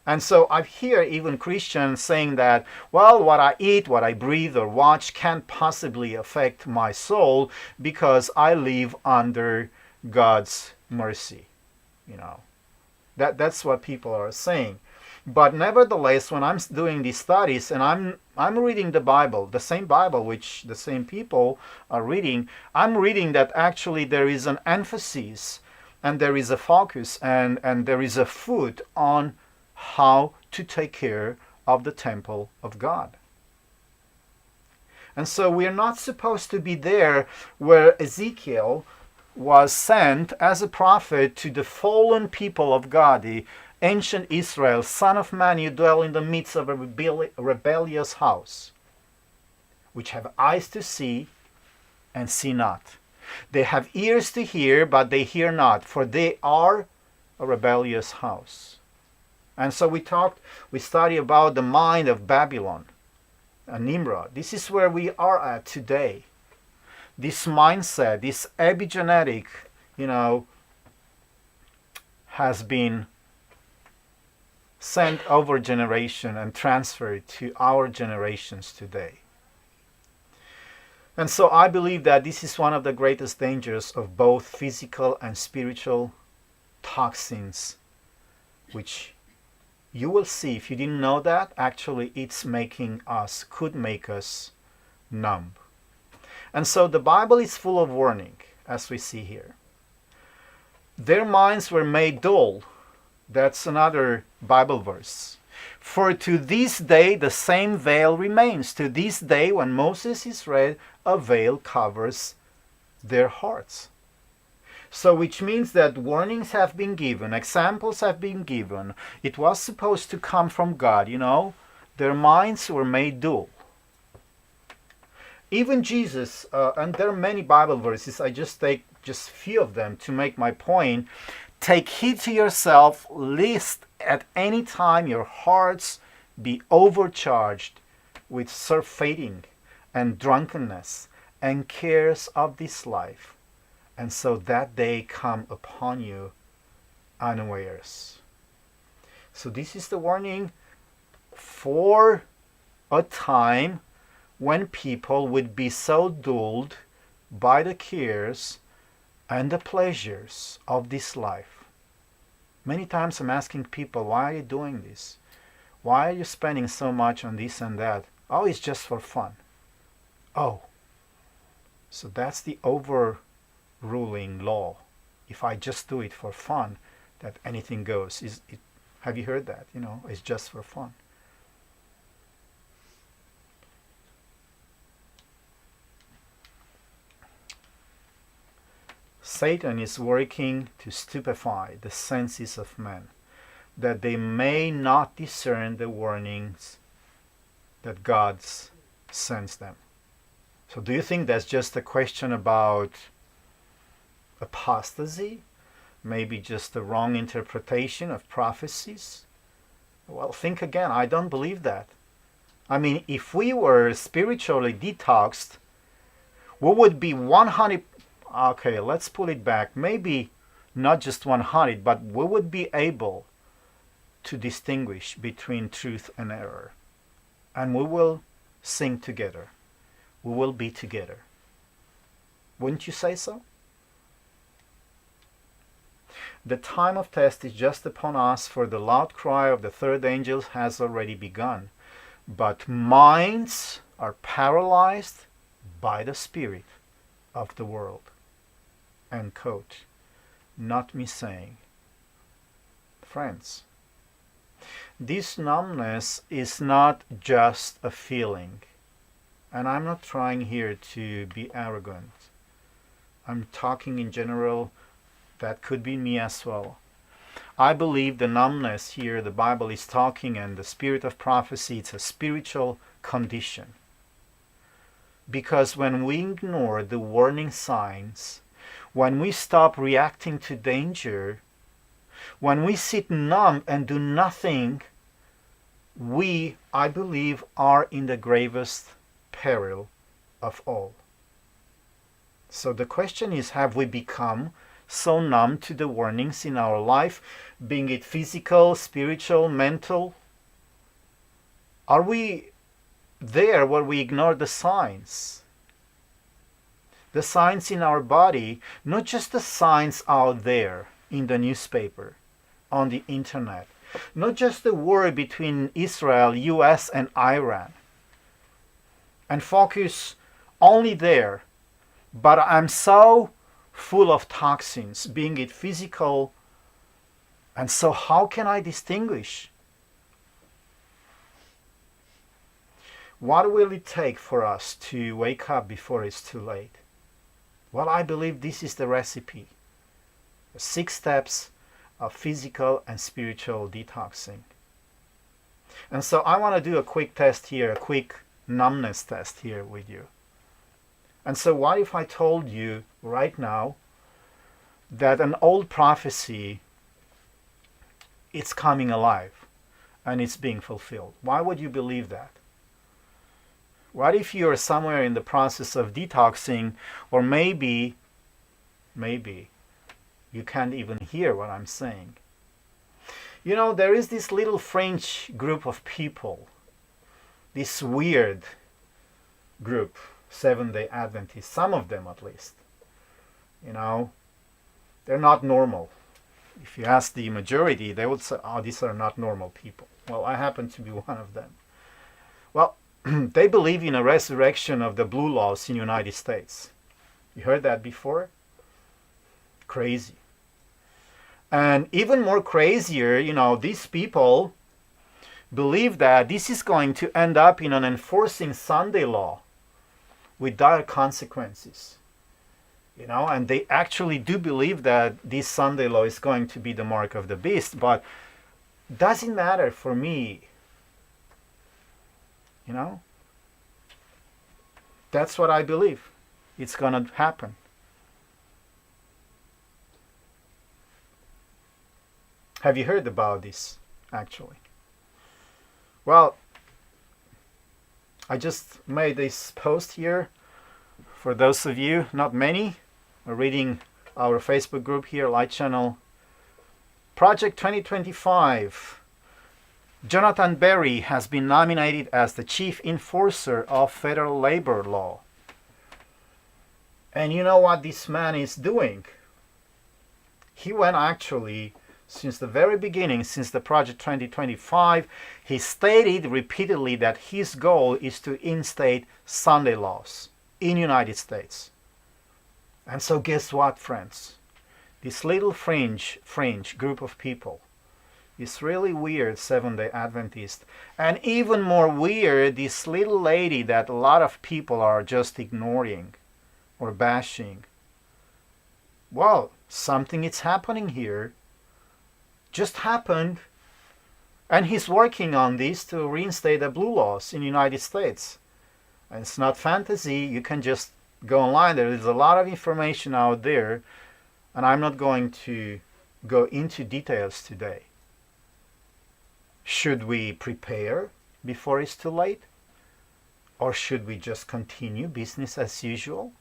And so I hear even Christians saying that, well, what I eat, what I breathe or watch can't possibly affect my soul because I live under God's mercy. You know, that's what people are saying. But nevertheless, when I'm doing these studies and I'm reading the Bible, the same Bible which the same people are reading, I'm reading that actually there is an emphasis and there is a focus and there is a foot on how to take care of the temple of God. And so we're not supposed to be there where Ezekiel was sent as a prophet to the fallen people of God, the ancient Israel, son of man, you dwell in the midst of a rebellious house, which have eyes to see and see not. They have ears to hear, but they hear not, for they are a rebellious house. And so we study about the mind of Babylon and Nimrod. This is where we are at today. This mindset, this epigenetic, has been sent over generation and transferred to our generations today. And so I believe that this is one of the greatest dangers of both physical and spiritual toxins, which you will see, if you didn't know that, actually could make us numb. And so the Bible is full of warning, as we see here. Their minds were made dull. That's another Bible verse. For to this day the same veil remains. To this day when Moses is read, a veil covers their hearts. So which means that warnings have been given, examples have been given. It was supposed to come from God, Their minds were made dull. Even Jesus, and there are many Bible verses, I just take just few of them to make my point. Take heed to yourself, lest at any time your hearts be overcharged with surfeiting and drunkenness and cares of this life, and so that day come upon you unawares. So this is the warning for a time when people would be so dulled by the cares and the pleasures of this life Many times I'm asking people, why are you doing this? Why are you spending so much on this and that? Oh, it's just for fun. Oh, so that's the overruling law. If I just do it for fun, that anything goes. Have you heard that? It's just for fun. Satan is working to stupefy the senses of men, that they may not discern the warnings that God sends them. So do you think that's just a question about apostasy? Maybe just a wrong interpretation of prophecies? Well, think again. I don't believe that. I mean, if we were spiritually detoxed, we would be 100... Okay, let's pull it back. Maybe not just 100, but we would be able to distinguish between truth and error. And we will sing together. We will be together. Wouldn't you say so? The time of test is just upon us, for the loud cry of the third angel has already begun. But minds are paralyzed by the spirit of the world. End quote. Not me saying. Friends, this numbness is not just a feeling. And I'm not trying here to be arrogant. I'm talking in general. That could be me as well. I believe the numbness here, the Bible is talking, and the spirit of prophecy, it's a spiritual condition. Because when we ignore the warning signs, when we stop reacting to danger, when we sit numb and do nothing, we, I believe, are in the gravest peril of all. So the question is, have we become so numb to the warnings in our life, being it physical, spiritual, mental? Are we there where we ignore the signs? The signs in our body, not just the signs out there in the newspaper, on the internet, not just the war between Israel, US, and Iran, and focus only there. But I'm so full of toxins, being it physical, and so how can I distinguish? What will it take for us to wake up before it's too late? Well, I believe this is the recipe. 6 steps of physical and spiritual detoxing. And so I want to do a quick test here, a quick numbness test here with you. And so what if I told you right now that an old prophecy, it's coming alive and it's being fulfilled? Why would you believe that? What if you're somewhere in the process of detoxing, or maybe you can't even hear what I'm saying? There is this little fringe group of people, this weird group, Seventh-day Adventists, some of them at least. They're not normal. If you ask the majority, they would say, oh, these are not normal people. Well, I happen to be one of them. Well, they believe in a resurrection of the blue laws in the United States. You heard that before? Crazy. And even more crazier, these people believe that this is going to end up in an enforcing Sunday law with dire consequences. And they actually do believe that this Sunday law is going to be the mark of the beast, but doesn't matter for me. That's what I believe. It's going to happen. Have you heard about this, actually? Well, I just made this post here for those of you, not many, are reading our Facebook group here, Light Channel. Project 2025. Jonathan Berry has been nominated as the chief enforcer of federal labor law. And you know what this man is doing? He went actually Since the very beginning, since the Project 2025, he stated repeatedly that his goal is to instate Sunday laws in United States. And so guess what, friends? This little fringe group of people, this really weird Seventh-day Adventist, and even more weird, this little lady that a lot of people are just ignoring or bashing. Well, something is happening here. Just happened. And he's working on this to reinstate the blue laws in the United States. And it's not fantasy. You can just go online. There is a lot of information out there. And I'm not going to go into details today. Should we prepare before it's too late? Or should we just continue business as usual?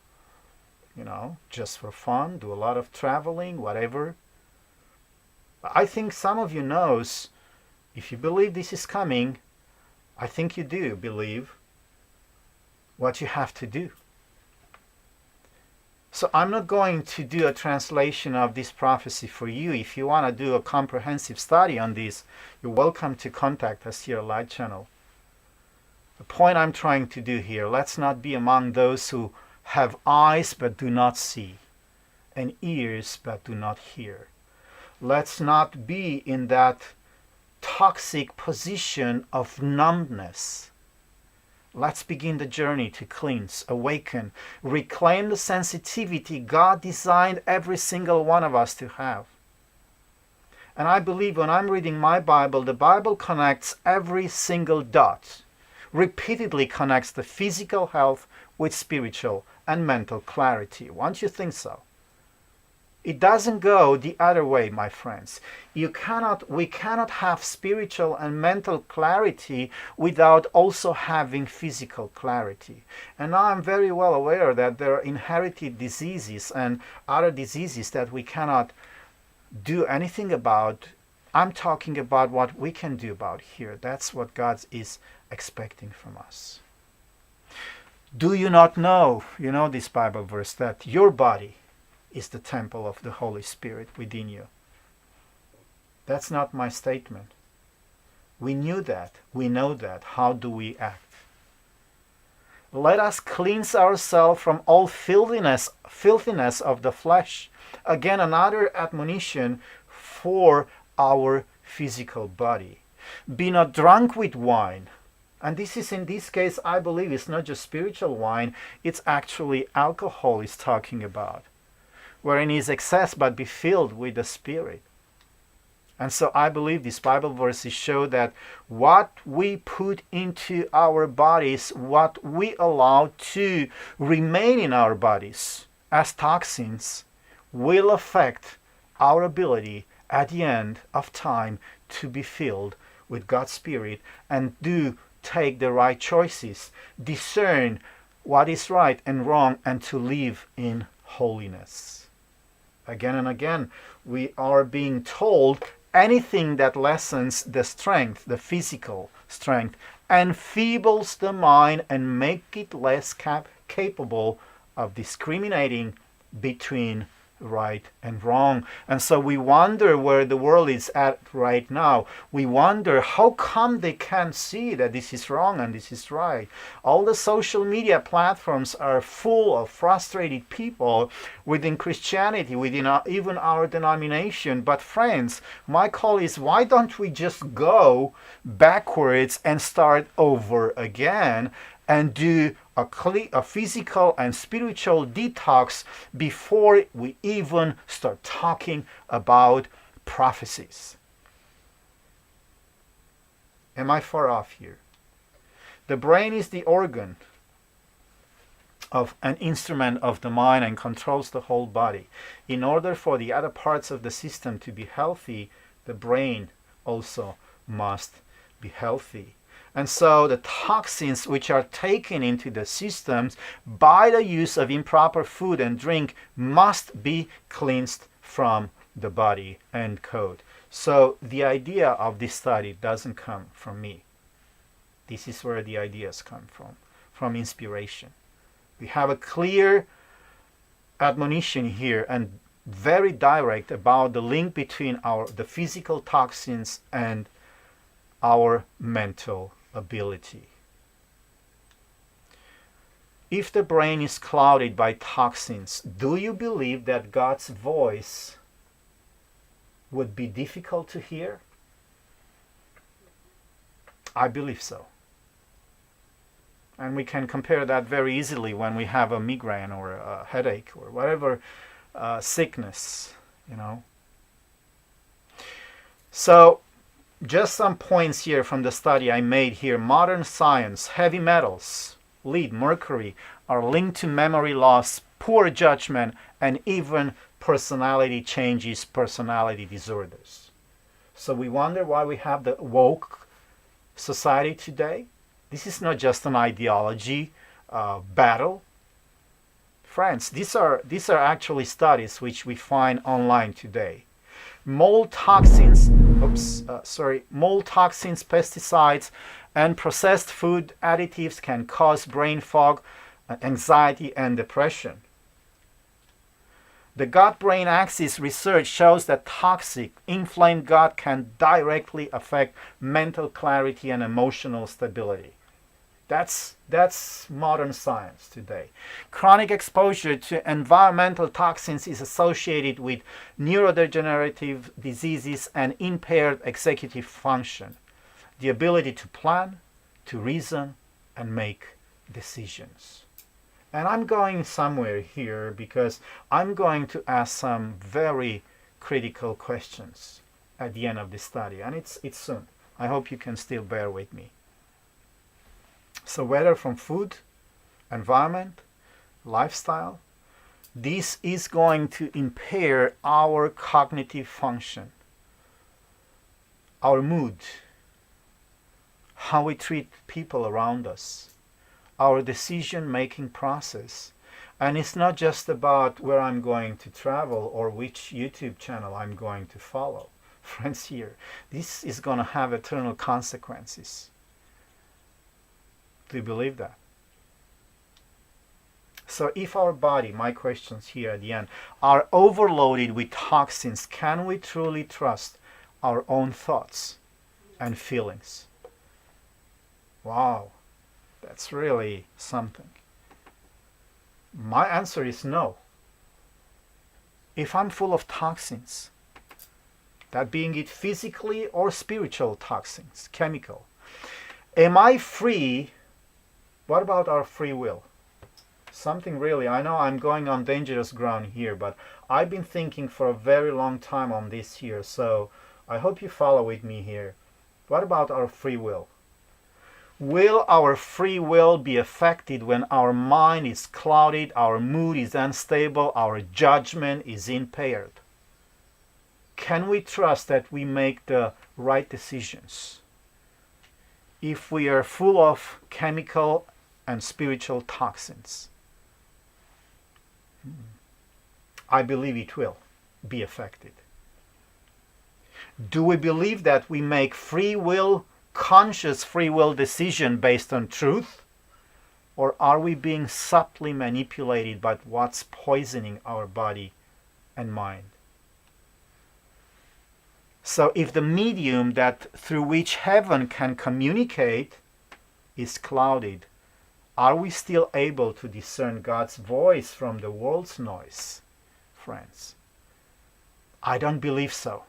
You know, just for fun, do a lot of traveling, whatever. I think some of you knows, if you believe this is coming, I think you do believe what you have to do. So I'm not going to do a translation of this prophecy for you. If you want to do a comprehensive study on this, you're welcome to contact us here at Light Channel. The point I'm trying to do here, let's not be among those who have eyes but do not see, and ears but do not hear. Let's not be in that toxic position of numbness. Let's begin the journey to cleanse, awaken, reclaim the sensitivity God designed every single one of us to have. And I believe when I'm reading my Bible, the Bible connects every single dot, repeatedly connects the physical health with spiritual and mental clarity. Won't you think so? It doesn't go the other way, my friends. We cannot have spiritual and mental clarity without also having physical clarity. And now I'm very well aware that there are inherited diseases and other diseases that we cannot do anything about. I'm talking about what we can do about here. That's what God is expecting from us. Do you not know, you know this Bible verse, that your body is the temple of the Holy Spirit within you? That's not my statement. We knew that. We know that. How do we act? Let us cleanse ourselves from all filthiness of the flesh. Again, another admonition for our physical body. Be not drunk with wine. And this is, in this case, I believe it's not just spiritual wine, it's actually alcohol he's talking about, wherein is excess, but be filled with the Spirit. And so I believe these Bible verses show that what we put into our bodies, what we allow to remain in our bodies as toxins, will affect our ability at the end of time to be filled with God's Spirit and do take the right choices, discern what is right and wrong, and to live in holiness. Again and again, we are being told anything that lessens the strength, the physical strength, enfeebles the mind and make it less capable of discriminating between right and wrong. And so we wonder where the world is at right now. We wonder how come they can't see that this is wrong and this is right. All the social media platforms are full of frustrated people within Christianity, within even our denomination. But friends, my call is, why don't we just go backwards and start over again and do a physical and spiritual detox before we even start talking about prophecies? Am I far off here? The brain is the organ of an instrument of the mind and controls the whole body. In order for the other parts of the system to be healthy, the brain also must be healthy. And so the toxins which are taken into the systems by the use of improper food and drink must be cleansed from the body. End quote. So the idea of this study doesn't come from me. This is where the ideas come from inspiration. We have a clear admonition here, and very direct about the link between the physical toxins and our mental ability. If the brain is clouded by toxins, do you believe that God's voice would be difficult to hear? I believe so. And we can compare that very easily when we have a migraine or a headache or whatever sickness, you know. So, just some points here from the study I made here. Modern science, heavy metals, lead, mercury, are linked to memory loss, poor judgment, and even personality changes, personality disorders. So we wonder why we have the woke society today. This is not just an ideology battle. Friends, these are actually studies which we find online today. Mold toxins, pesticides, and processed food additives can cause brain fog, anxiety, and depression. The gut-brain axis research shows that toxic, inflamed gut can directly affect mental clarity and emotional stability. That's modern science today. Chronic exposure to environmental toxins is associated with neurodegenerative diseases and impaired executive function, the ability to plan, to reason, and make decisions. And I'm going somewhere here because I'm going to ask some very critical questions at the end of this study, and it's soon. I hope you can still bear with me. So whether from food, environment, lifestyle, this is going to impair our cognitive function, our mood, how we treat people around us, our decision-making process. And it's not just about where I'm going to travel or which YouTube channel I'm going to follow. Friends, here, this is going to have eternal consequences. Do you believe that? So if our body, my questions here at the end, are overloaded with toxins, can we truly trust our own thoughts and feelings? Wow, that's really something. My answer is no. If I'm full of toxins, that being it physically or spiritual toxins, chemical, am I free? What about our free will? Something really, I know I'm going on dangerous ground here, but I've been thinking for a very long time on this here, so I hope you follow with me here. What about our free will? Will our free will be affected when our mind is clouded, our mood is unstable, our judgment is impaired? Can we trust that we make the right decisions if we are full of chemical and spiritual toxins? I believe it will be affected. Do we believe that we make free will, conscious free will decision based on truth? Or are we being subtly manipulated by what's poisoning our body and mind? So if the medium that through which heaven can communicate is clouded, are we still able to discern God's voice from the world's noise, friends? I don't believe so.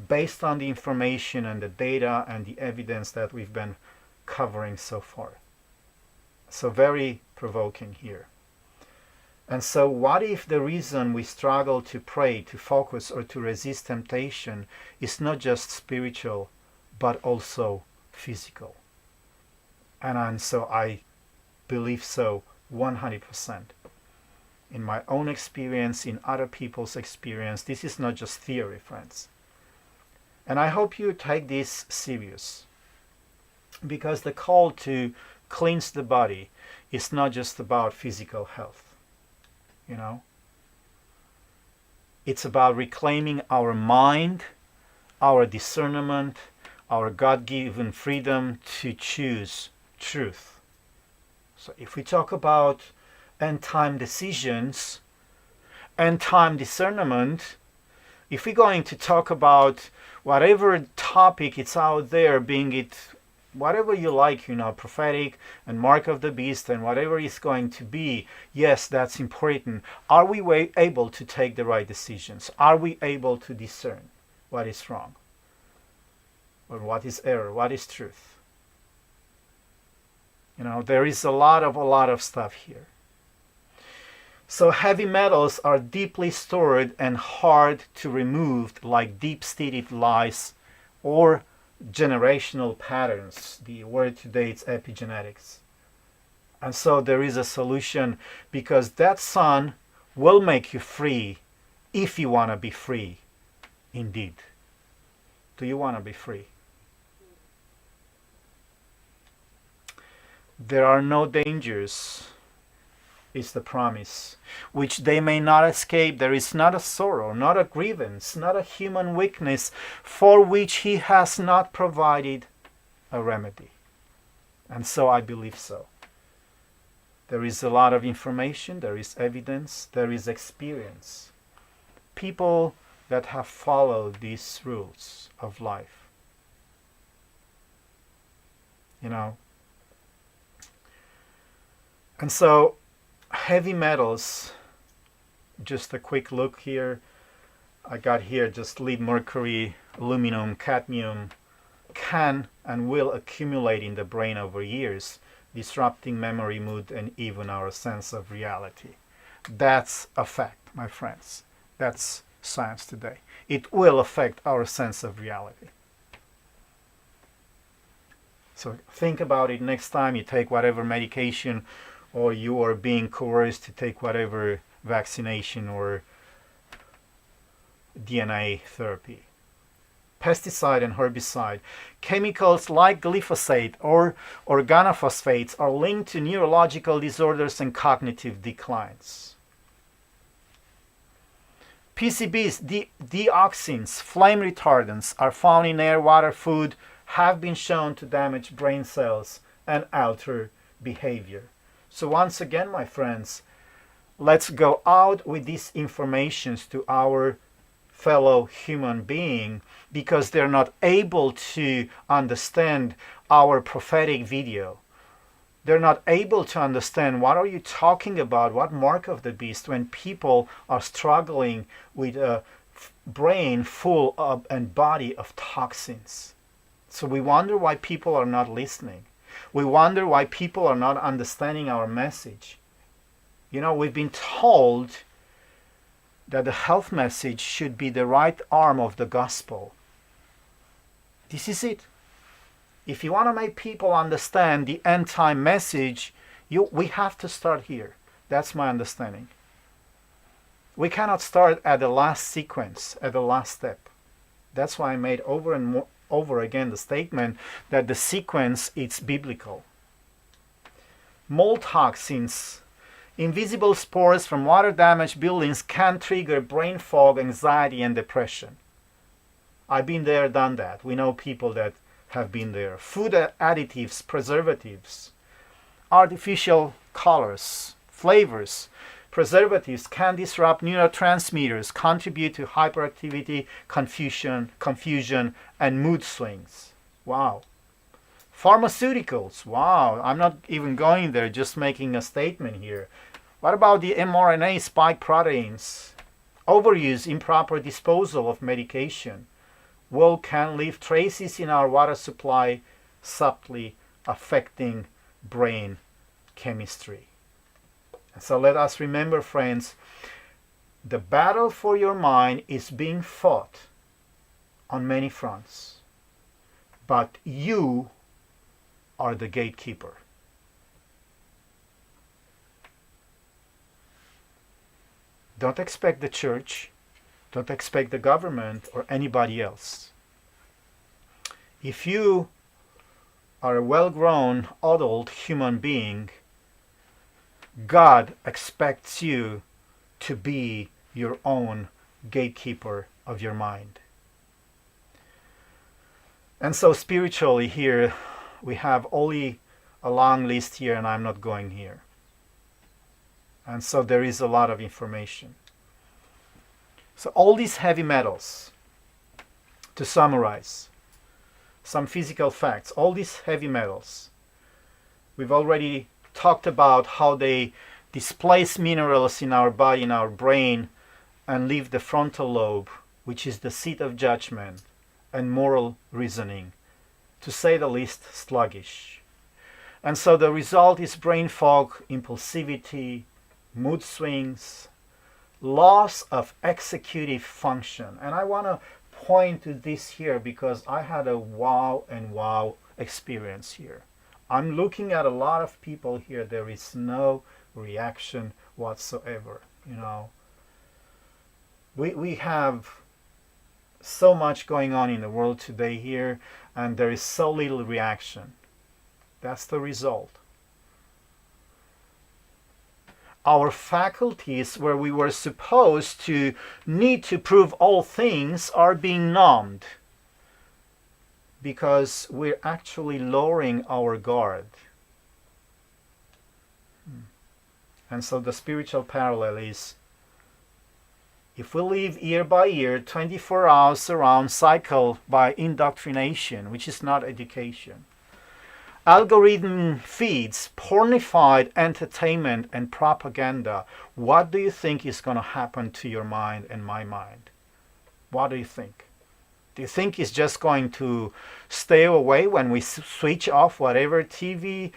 Based on the information and the data and the evidence that we've been covering so far. So very provoking here. And so what if the reason we struggle to pray, to focus, or to resist temptation is not just spiritual, but also physical? And so I believe so 100%. In my own experience, in other people's experience, this is not just theory, friends. And I hope you take this serious, because the call to cleanse the body is not just about physical health. You know, it's about reclaiming our mind, our discernment, our God-given freedom to choose truth. So if we talk about end-time decisions, end time discernment, if we're going to talk about whatever topic it's out there, being it whatever you like, prophetic and mark of the beast and whatever it's going to be, yes, that's important. Are we able to take the right decisions? Are we able to discern what is wrong? Or what is error? What is truth? There is a lot of stuff here. So heavy metals are deeply stored and hard to remove, like deep-seated lies or generational patterns. The word today is epigenetics. And so there is a solution, because that sun will make you free if you want to be free indeed. Do you want to be free? There are no dangers, is the promise, which they may not escape. There is not a sorrow, not a grievance, not a human weakness for which he has not provided a remedy. And so I believe so. There is a lot of information, there is evidence, there is experience. People that have followed these rules of life. And so heavy metals, just a quick look here. I got here just lead, mercury, aluminum, cadmium, can and will accumulate in the brain over years, disrupting memory, mood, and even our sense of reality. That's a fact, my friends. That's science today. It will affect our sense of reality. So think about it next time you take whatever medication, or you are being coerced to take whatever vaccination or DNA therapy. Pesticide and herbicide. Chemicals like glyphosate or organophosphates are linked to neurological disorders and cognitive declines. PCBs, dioxins, flame retardants are found in air, water, food, have been shown to damage brain cells and alter behavior. So once again, my friends, let's go out with these informations to our fellow human being, because they're not able to understand our prophetic video. They're not able to understand what are you talking about, what mark of the beast, when people are struggling with a brain full of and body of toxins. So we wonder why people are not listening. We wonder why people are not understanding our message. We've been told that the health message should be the right arm of the gospel. This is it. If you want to make people understand the end time message, we have to start here. That's my understanding. We cannot start at the last sequence, at the last step. That's why I made over and over again the statement that the sequence is biblical. Mold toxins, invisible spores from water-damaged buildings, can trigger brain fog, anxiety, and depression. I've been there, done that. We know people that have been there. Food additives, preservatives, artificial colors, flavors, preservatives can disrupt neurotransmitters, contribute to hyperactivity, confusion, and mood swings. Wow. Pharmaceuticals. Wow. I'm not even going there, just making a statement here. What about the mRNA spike proteins? Overuse, improper disposal of medication can leave traces in our water supply, subtly affecting brain chemistry. So let us remember, friends, the battle for your mind is being fought on many fronts, but you are the gatekeeper. Don't expect the church, don't expect the government or anybody else. If you are a well-grown adult human being, God expects you to be your own gatekeeper of your mind. And so spiritually here, we have only a long list here, and I'm not going here. And so there is a lot of information. So all these heavy metals, to summarize, some physical facts, all these heavy metals, we've already talked about how they displace minerals in our body, in our brain, and leave the frontal lobe, which is the seat of judgment and moral reasoning, to say the least, sluggish. And so the result is brain fog, impulsivity, mood swings, loss of executive function. And I want to point to this here because I had a wow and wow experience here. I'm looking at a lot of people here. There is no reaction whatsoever. You know, we have so much going on in the world today here, and there is so little reaction. That's the result. Our faculties, where we were supposed to need to prove all things, are being numbed because we're actually lowering our guard. And so the spiritual parallel is, if we live year by year, 24 hours around, cycle by indoctrination, which is not education, algorithm feeds pornified entertainment and propaganda, what do you think is going to happen to your mind and my mind? What do you think? Do you think it's just going to stay away when we switch off whatever TV,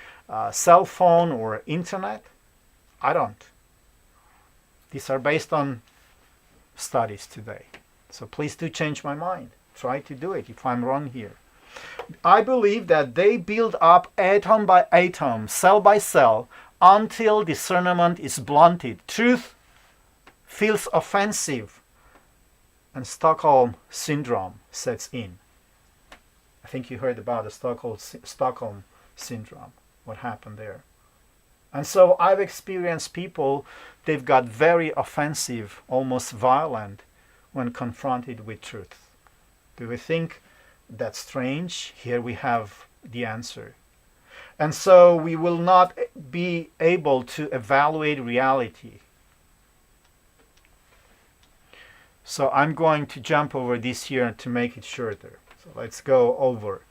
cell phone, or internet? I don't. These are based on studies today. So please do change my mind. Try to do it if I'm wrong here. I believe that they build up atom by atom, cell by cell, until discernment is blunted. Truth feels offensive, and Stockholm syndrome sets in. I think you heard about the Stockholm syndrome, what happened there. And so I've experienced people, they've got very offensive, almost violent, when confronted with truth. Do we think that's strange? Here we have the answer. And so we will not be able to evaluate reality. So I'm going to jump over this here to make it shorter. So let's go over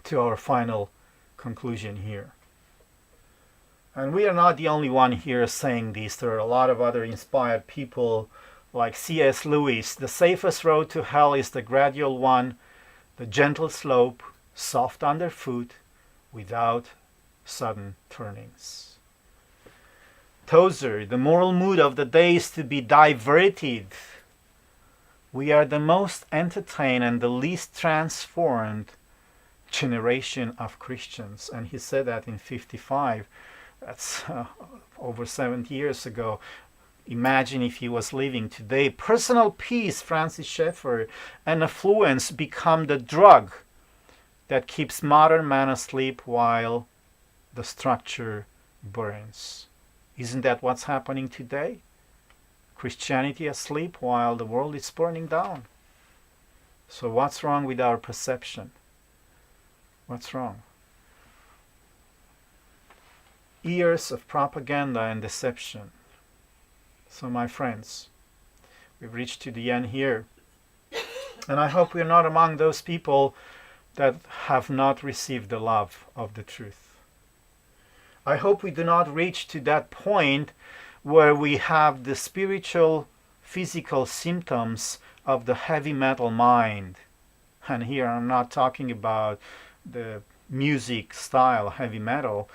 to our final conclusion here. And we are not the only one here saying this. There are a lot of other inspired people like C.S. Lewis. The safest road to hell is the gradual one, the gentle slope, soft underfoot, without sudden turnings. Tozer, the moral mood of the day is to be diverted. We are the most entertained and the least transformed generation of Christians. And he said that in 55. That's over 70 years ago. Imagine if he was living today. Personal peace, Francis Schaeffer, and affluence become the drug that keeps modern man asleep while the structure burns. Isn't that what's happening today? Christianity asleep while the world is burning down. So what's wrong with our perception? What's wrong? Years of propaganda and deception. So my friends, we've reached to the end here. And I hope we're not among those people that have not received the love of the truth. I hope we do not reach to that point where we have the spiritual, physical symptoms of the heavy metal mind. And here I'm not talking about the music style heavy metal,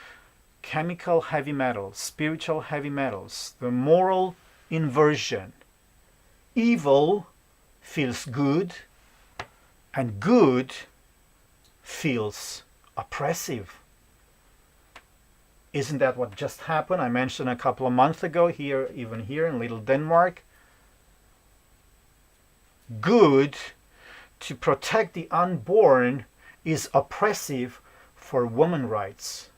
chemical heavy metals, spiritual heavy metals, the moral inversion. Evil feels good, and good feels oppressive. Isn't that what just happened? I mentioned a couple of months ago here, even here in Little Denmark. Good, to protect the unborn, is oppressive for women's rights.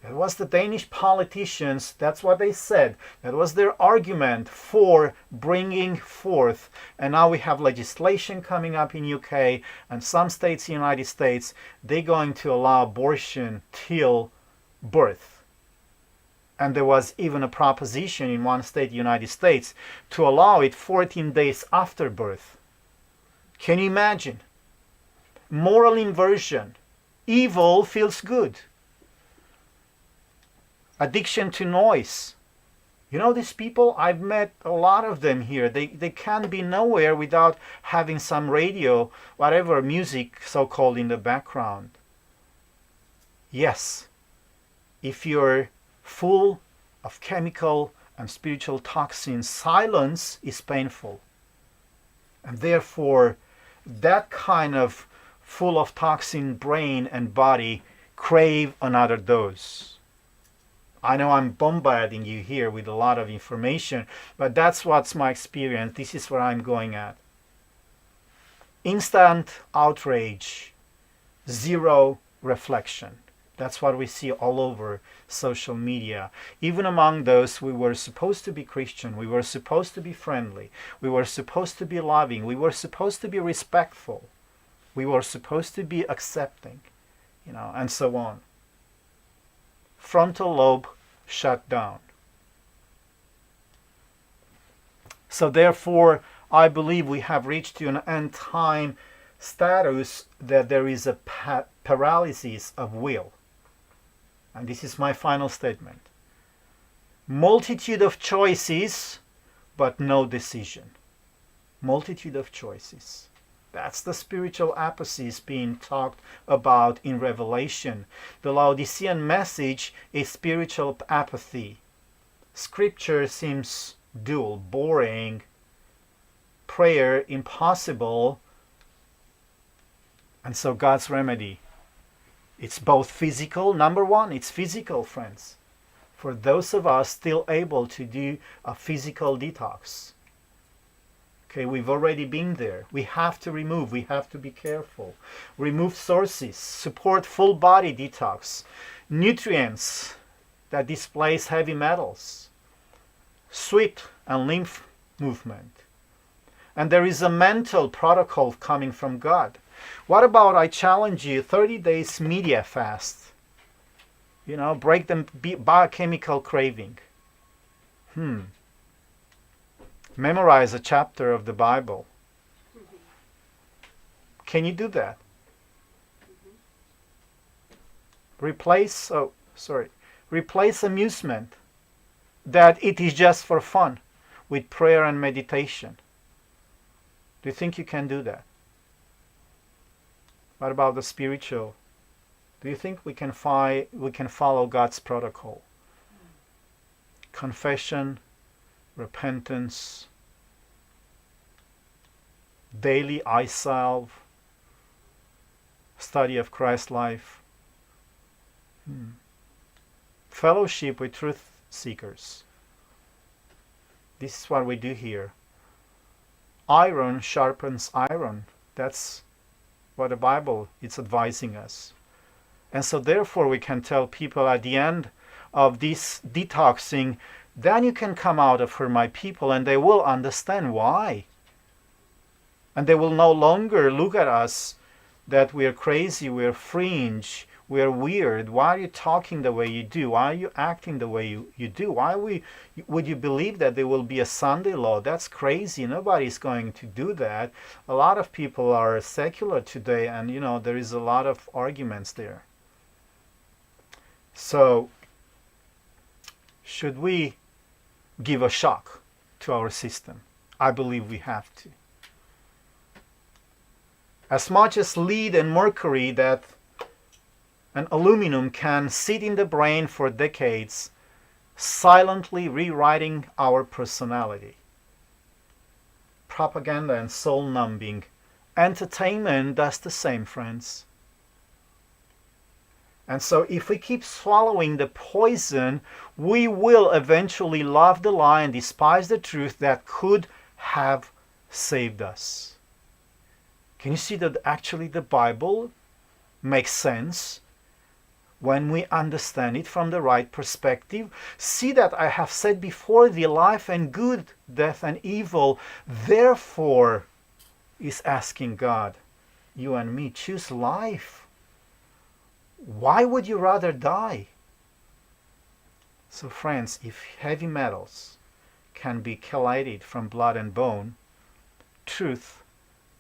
That was the Danish politicians, that's what they said. That was their argument for bringing forth. And now we have legislation coming up in UK and some states in the United States, they're going to allow abortion till birth. And there was even a proposition in one state, United States, to allow it 14 days after birth. Can you imagine? Moral inversion. Evil feels good. Addiction to noise. You know these people? I've met a lot of them here. They can't be nowhere without having some radio, whatever, music so-called in the background. Yes, if you're full of chemical and spiritual toxins, silence is painful. And therefore, that kind of full of toxin brain and body crave another dose. I know I'm bombarding you here with a lot of information, but that's what's my experience. This is where I'm going at. Instant outrage, zero reflection. That's what we see all over social media. Even among those we were supposed to be Christian, we were supposed to be friendly, we were supposed to be loving, we were supposed to be respectful, we were supposed to be accepting, and so on. Frontal lobe shut down. So therefore, I believe we have reached to an end time status that there is a paralysis of will. And this is my final statement. Multitude of choices, but no decision. Multitude of choices. That's the spiritual apathy being talked about in Revelation. The Laodicean message is spiritual apathy. Scripture seems dull, boring, prayer impossible, and so God's remedy. It's both physical. Number one, it's physical, friends. For those of us still able to do a physical detox. Okay, we've already been there. We have to remove. We have to be careful. Remove sources. Support full body detox. Nutrients that displace heavy metals. Sweat and lymph movement. And there is a mental protocol coming from God. What about, I challenge you, 30 days media fast? Break the biochemical craving. Memorize a chapter of the Bible. Can you do that? Replace amusement, that it is just for fun, with prayer and meditation. Do you think you can do that? What about the spiritual? Do you think we can follow God's protocol? Confession, repentance, daily eye salve, study of Christ's life, fellowship with truth seekers. This is what we do here. Iron sharpens iron. That's what the Bible is advising us. And so therefore we can tell people at the end of this detoxing, then you can come out of her, my people, and they will understand why. And they will no longer look at us that we are crazy, we are fringe, we are weird. Why are you talking the way you do? Why are you acting the way you do? Why would you believe that there will be a Sunday law? That's crazy. Nobody's going to do that. A lot of people are secular today, and there is a lot of arguments there. So, should we give a shock to our system? I believe we have to. As much as lead and mercury that and aluminum can sit in the brain for decades, silently rewriting our personality. Propaganda and soul numbing. Entertainment does the same, friends. And so if we keep swallowing the poison, we will eventually love the lie and despise the truth that could have saved us. Can you see that actually the Bible makes sense when we understand it from the right perspective? See that I have said before thee life and good, death and evil. Therefore is asking God, you and me, choose life. Why would you rather die? So friends, if heavy metals can be chelated from blood and bone, truth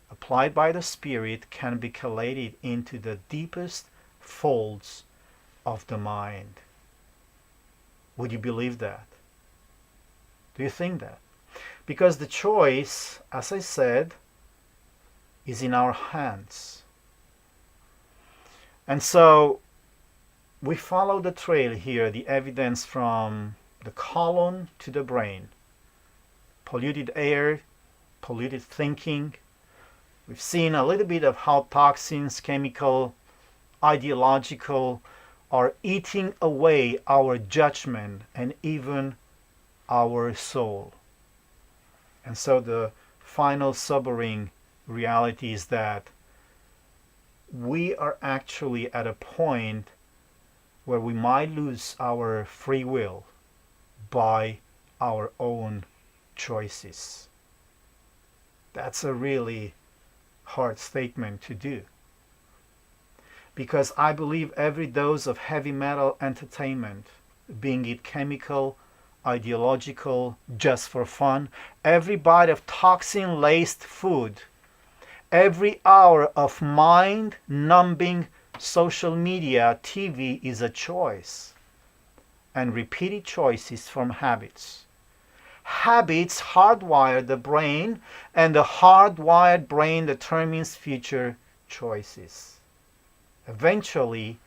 applied by the Spirit can be chelated into the deepest folds of the mind. Would you believe that? Do you think that? Because the choice, as I said, is in our hands. And so we follow the trail here, the evidence from the colon to the brain. Polluted air, polluted thinking. We've seen a little bit of how toxins, chemical, ideological, are eating away our judgment and even our soul. And so the final sobering reality is that we are actually at a point where we might lose our free will by our own choices. That's a really hard statement to do. Because I believe every dose of heavy metal entertainment, being it chemical, ideological, just for fun, every bite of toxin-laced food, every hour of mind-numbing social media, TV is a choice. And repeated choices from habits. Habits hardwire the brain, and the hardwired brain determines future choices. Eventually,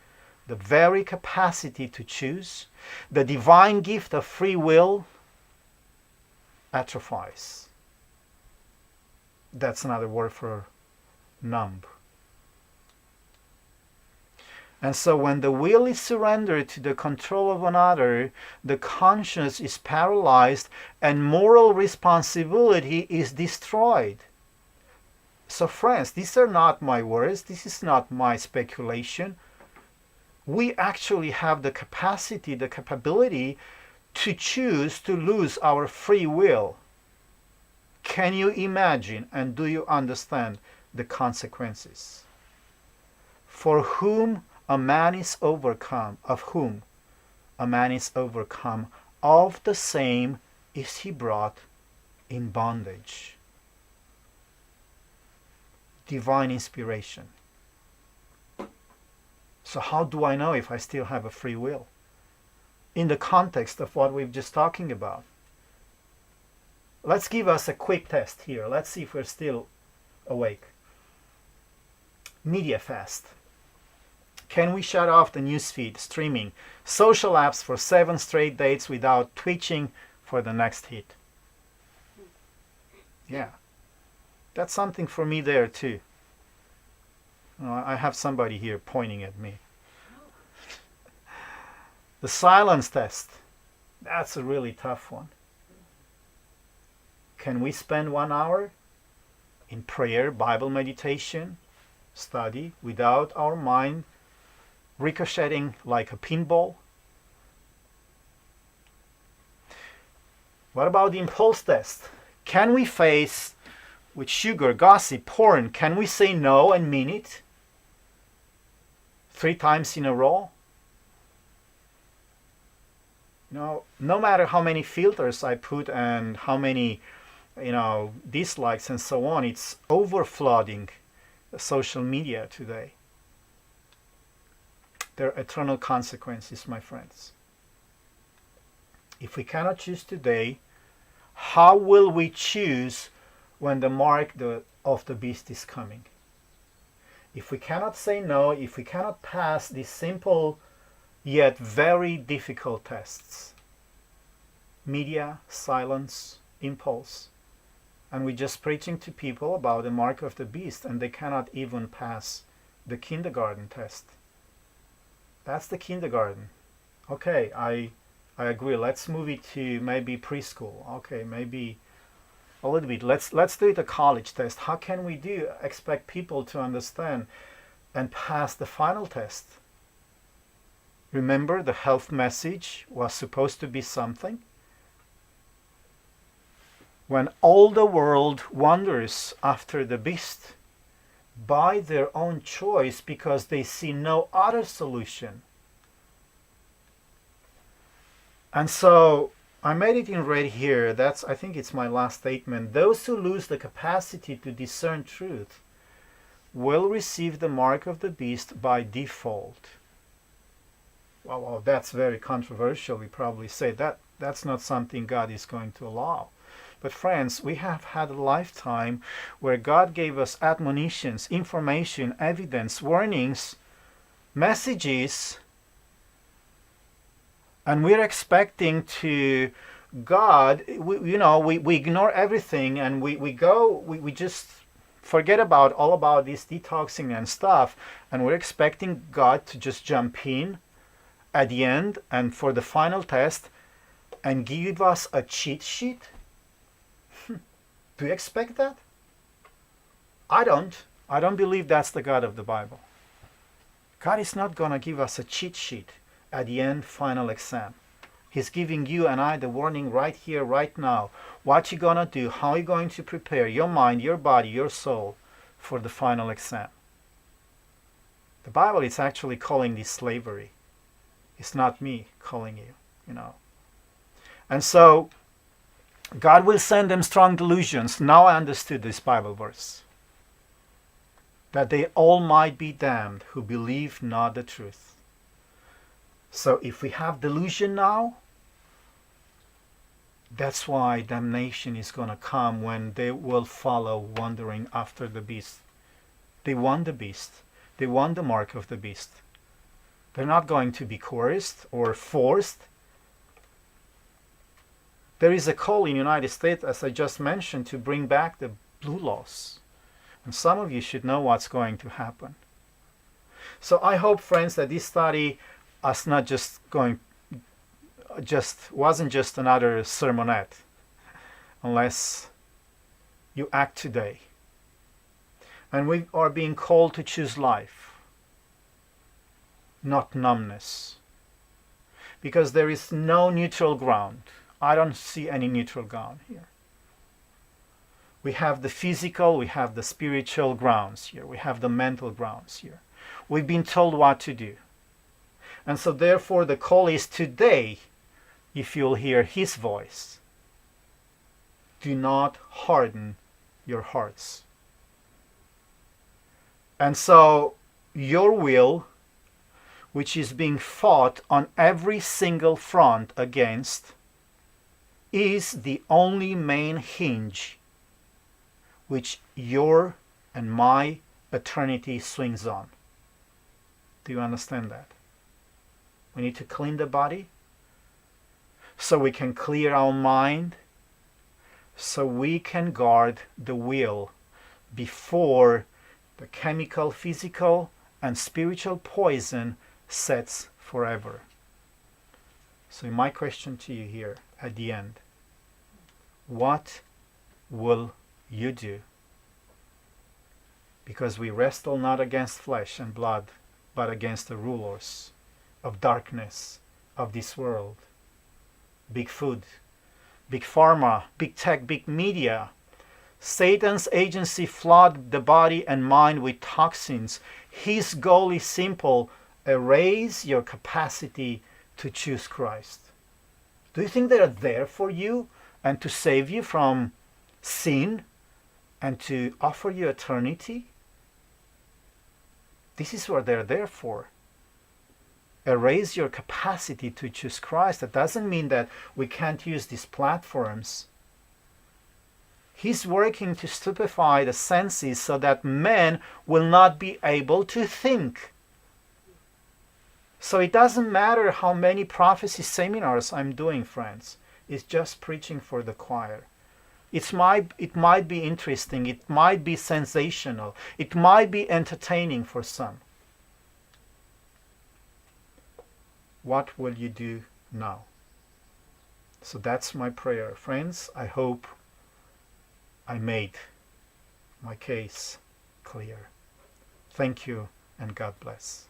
the very capacity to choose, the divine gift of free will, atrophies. That's another word for numb. And so when the will is surrendered to the control of another, the conscience is paralyzed and moral responsibility is destroyed. So friends, these are not my words, this is not my speculation. We actually have the capacity, the capability to choose to lose our free will. Can you imagine and do you understand the consequences? For whom a man is overcome, of whom a man is overcome, of the same is he brought in bondage. Divine inspiration. So how do I know if I still have a free will? In the context of what we've just talking about. Let's give us a quick test here. Let's see if we're still awake. Media fast. Can we shut off the newsfeed, streaming, social apps for 7 straight days without twitching for the next hit? Yeah. That's something for me there too. I have somebody here pointing at me. The silence test. That's a really tough one. Can we spend 1 hour in prayer, Bible meditation, study without our mind ricocheting like a pinball? What about the impulse test? Can we face with sugar, gossip, porn? Can we say no and mean it 3 times in a row? No matter how many filters I put and how many dislikes and so on, it's overflooding social media today. There are eternal consequences, my friends. If we cannot choose today, how will we choose when the mark of the beast is coming? If we cannot say no, if we cannot pass these simple yet very difficult tests, media, silence, impulse, and we're just preaching to people about the mark of the beast and they cannot even pass the kindergarten test. That's the kindergarten. Okay, I agree. Let's move it to maybe preschool. Okay, maybe a little bit. Let's do the college test. How can we expect people to understand and pass the final test? Remember, the health message was supposed to be something. When all the world wanders after the beast by their own choice because they see no other solution, And so I made it in red here. I think it's my last statement. Those who lose the capacity to discern truth will receive the mark of the beast by default. Well, that's very controversial. We probably say that's not something God is going to allow. But friends, we have had a lifetime where God gave us admonitions, information, evidence, warnings, messages, and we're expecting to God, we ignore everything, and we just forget all about this detoxing and stuff, and we're expecting God to just jump in at the end and for the final test and give us a cheat sheet. Do you expect that? I don't believe that's the God of the Bible. God is not going to give us a cheat sheet at the end final exam. He's giving you and I the warning right here, right now. What you're going to do, how you're going to prepare your mind, your body, your soul for the final exam. The Bible is actually calling this slavery. It's not me calling you, And so God will send them strong delusions. Now I understood this Bible verse. That they all might be damned who believe not the truth. So if we have delusion now, that's why damnation is going to come when they will follow wandering after the beast. They want the beast. They want the mark of the beast. They're not going to be coerced or forced. There is a call in the United States, as I just mentioned, to bring back the blue laws. And some of you should know what's going to happen. So I hope, friends, that this study is not wasn't just another sermonette, unless you act today. And we are being called to choose life, not numbness. Because there is no neutral ground. I don't see any neutral ground here. We have the physical, we have the spiritual grounds here. We have the mental grounds here. We've been told what to do. And so therefore the call is today, if you'll hear His voice, do not harden your hearts. And so your will, which is being fought on every single front against, is the only main hinge which your and my eternity swings on. Do you understand that? We need to clean the body so we can clear our mind, so we can guard the will before the chemical, physical, and spiritual poison sets forever. So my question to you here at the end, what will you do? Because we wrestle not against flesh and blood, but against the rulers of darkness of this world. Big food, big pharma, big tech, big media. Satan's agency flood the body and mind with toxins. His goal is simple: erase your capacity to choose Christ. Do you think they are there for you and to save you from sin and to offer you eternity? This is what they're there for. Erase your capacity to choose Christ. That doesn't mean that we can't use these platforms. He's working to stupefy the senses so that men will not be able to think. So it doesn't matter how many prophecy seminars I'm doing, friends. It's just preaching for the choir. It might be interesting. It might be sensational. It might be entertaining for some. What will you do now? So that's my prayer. Friends, I hope I made my case clear. Thank you and God bless.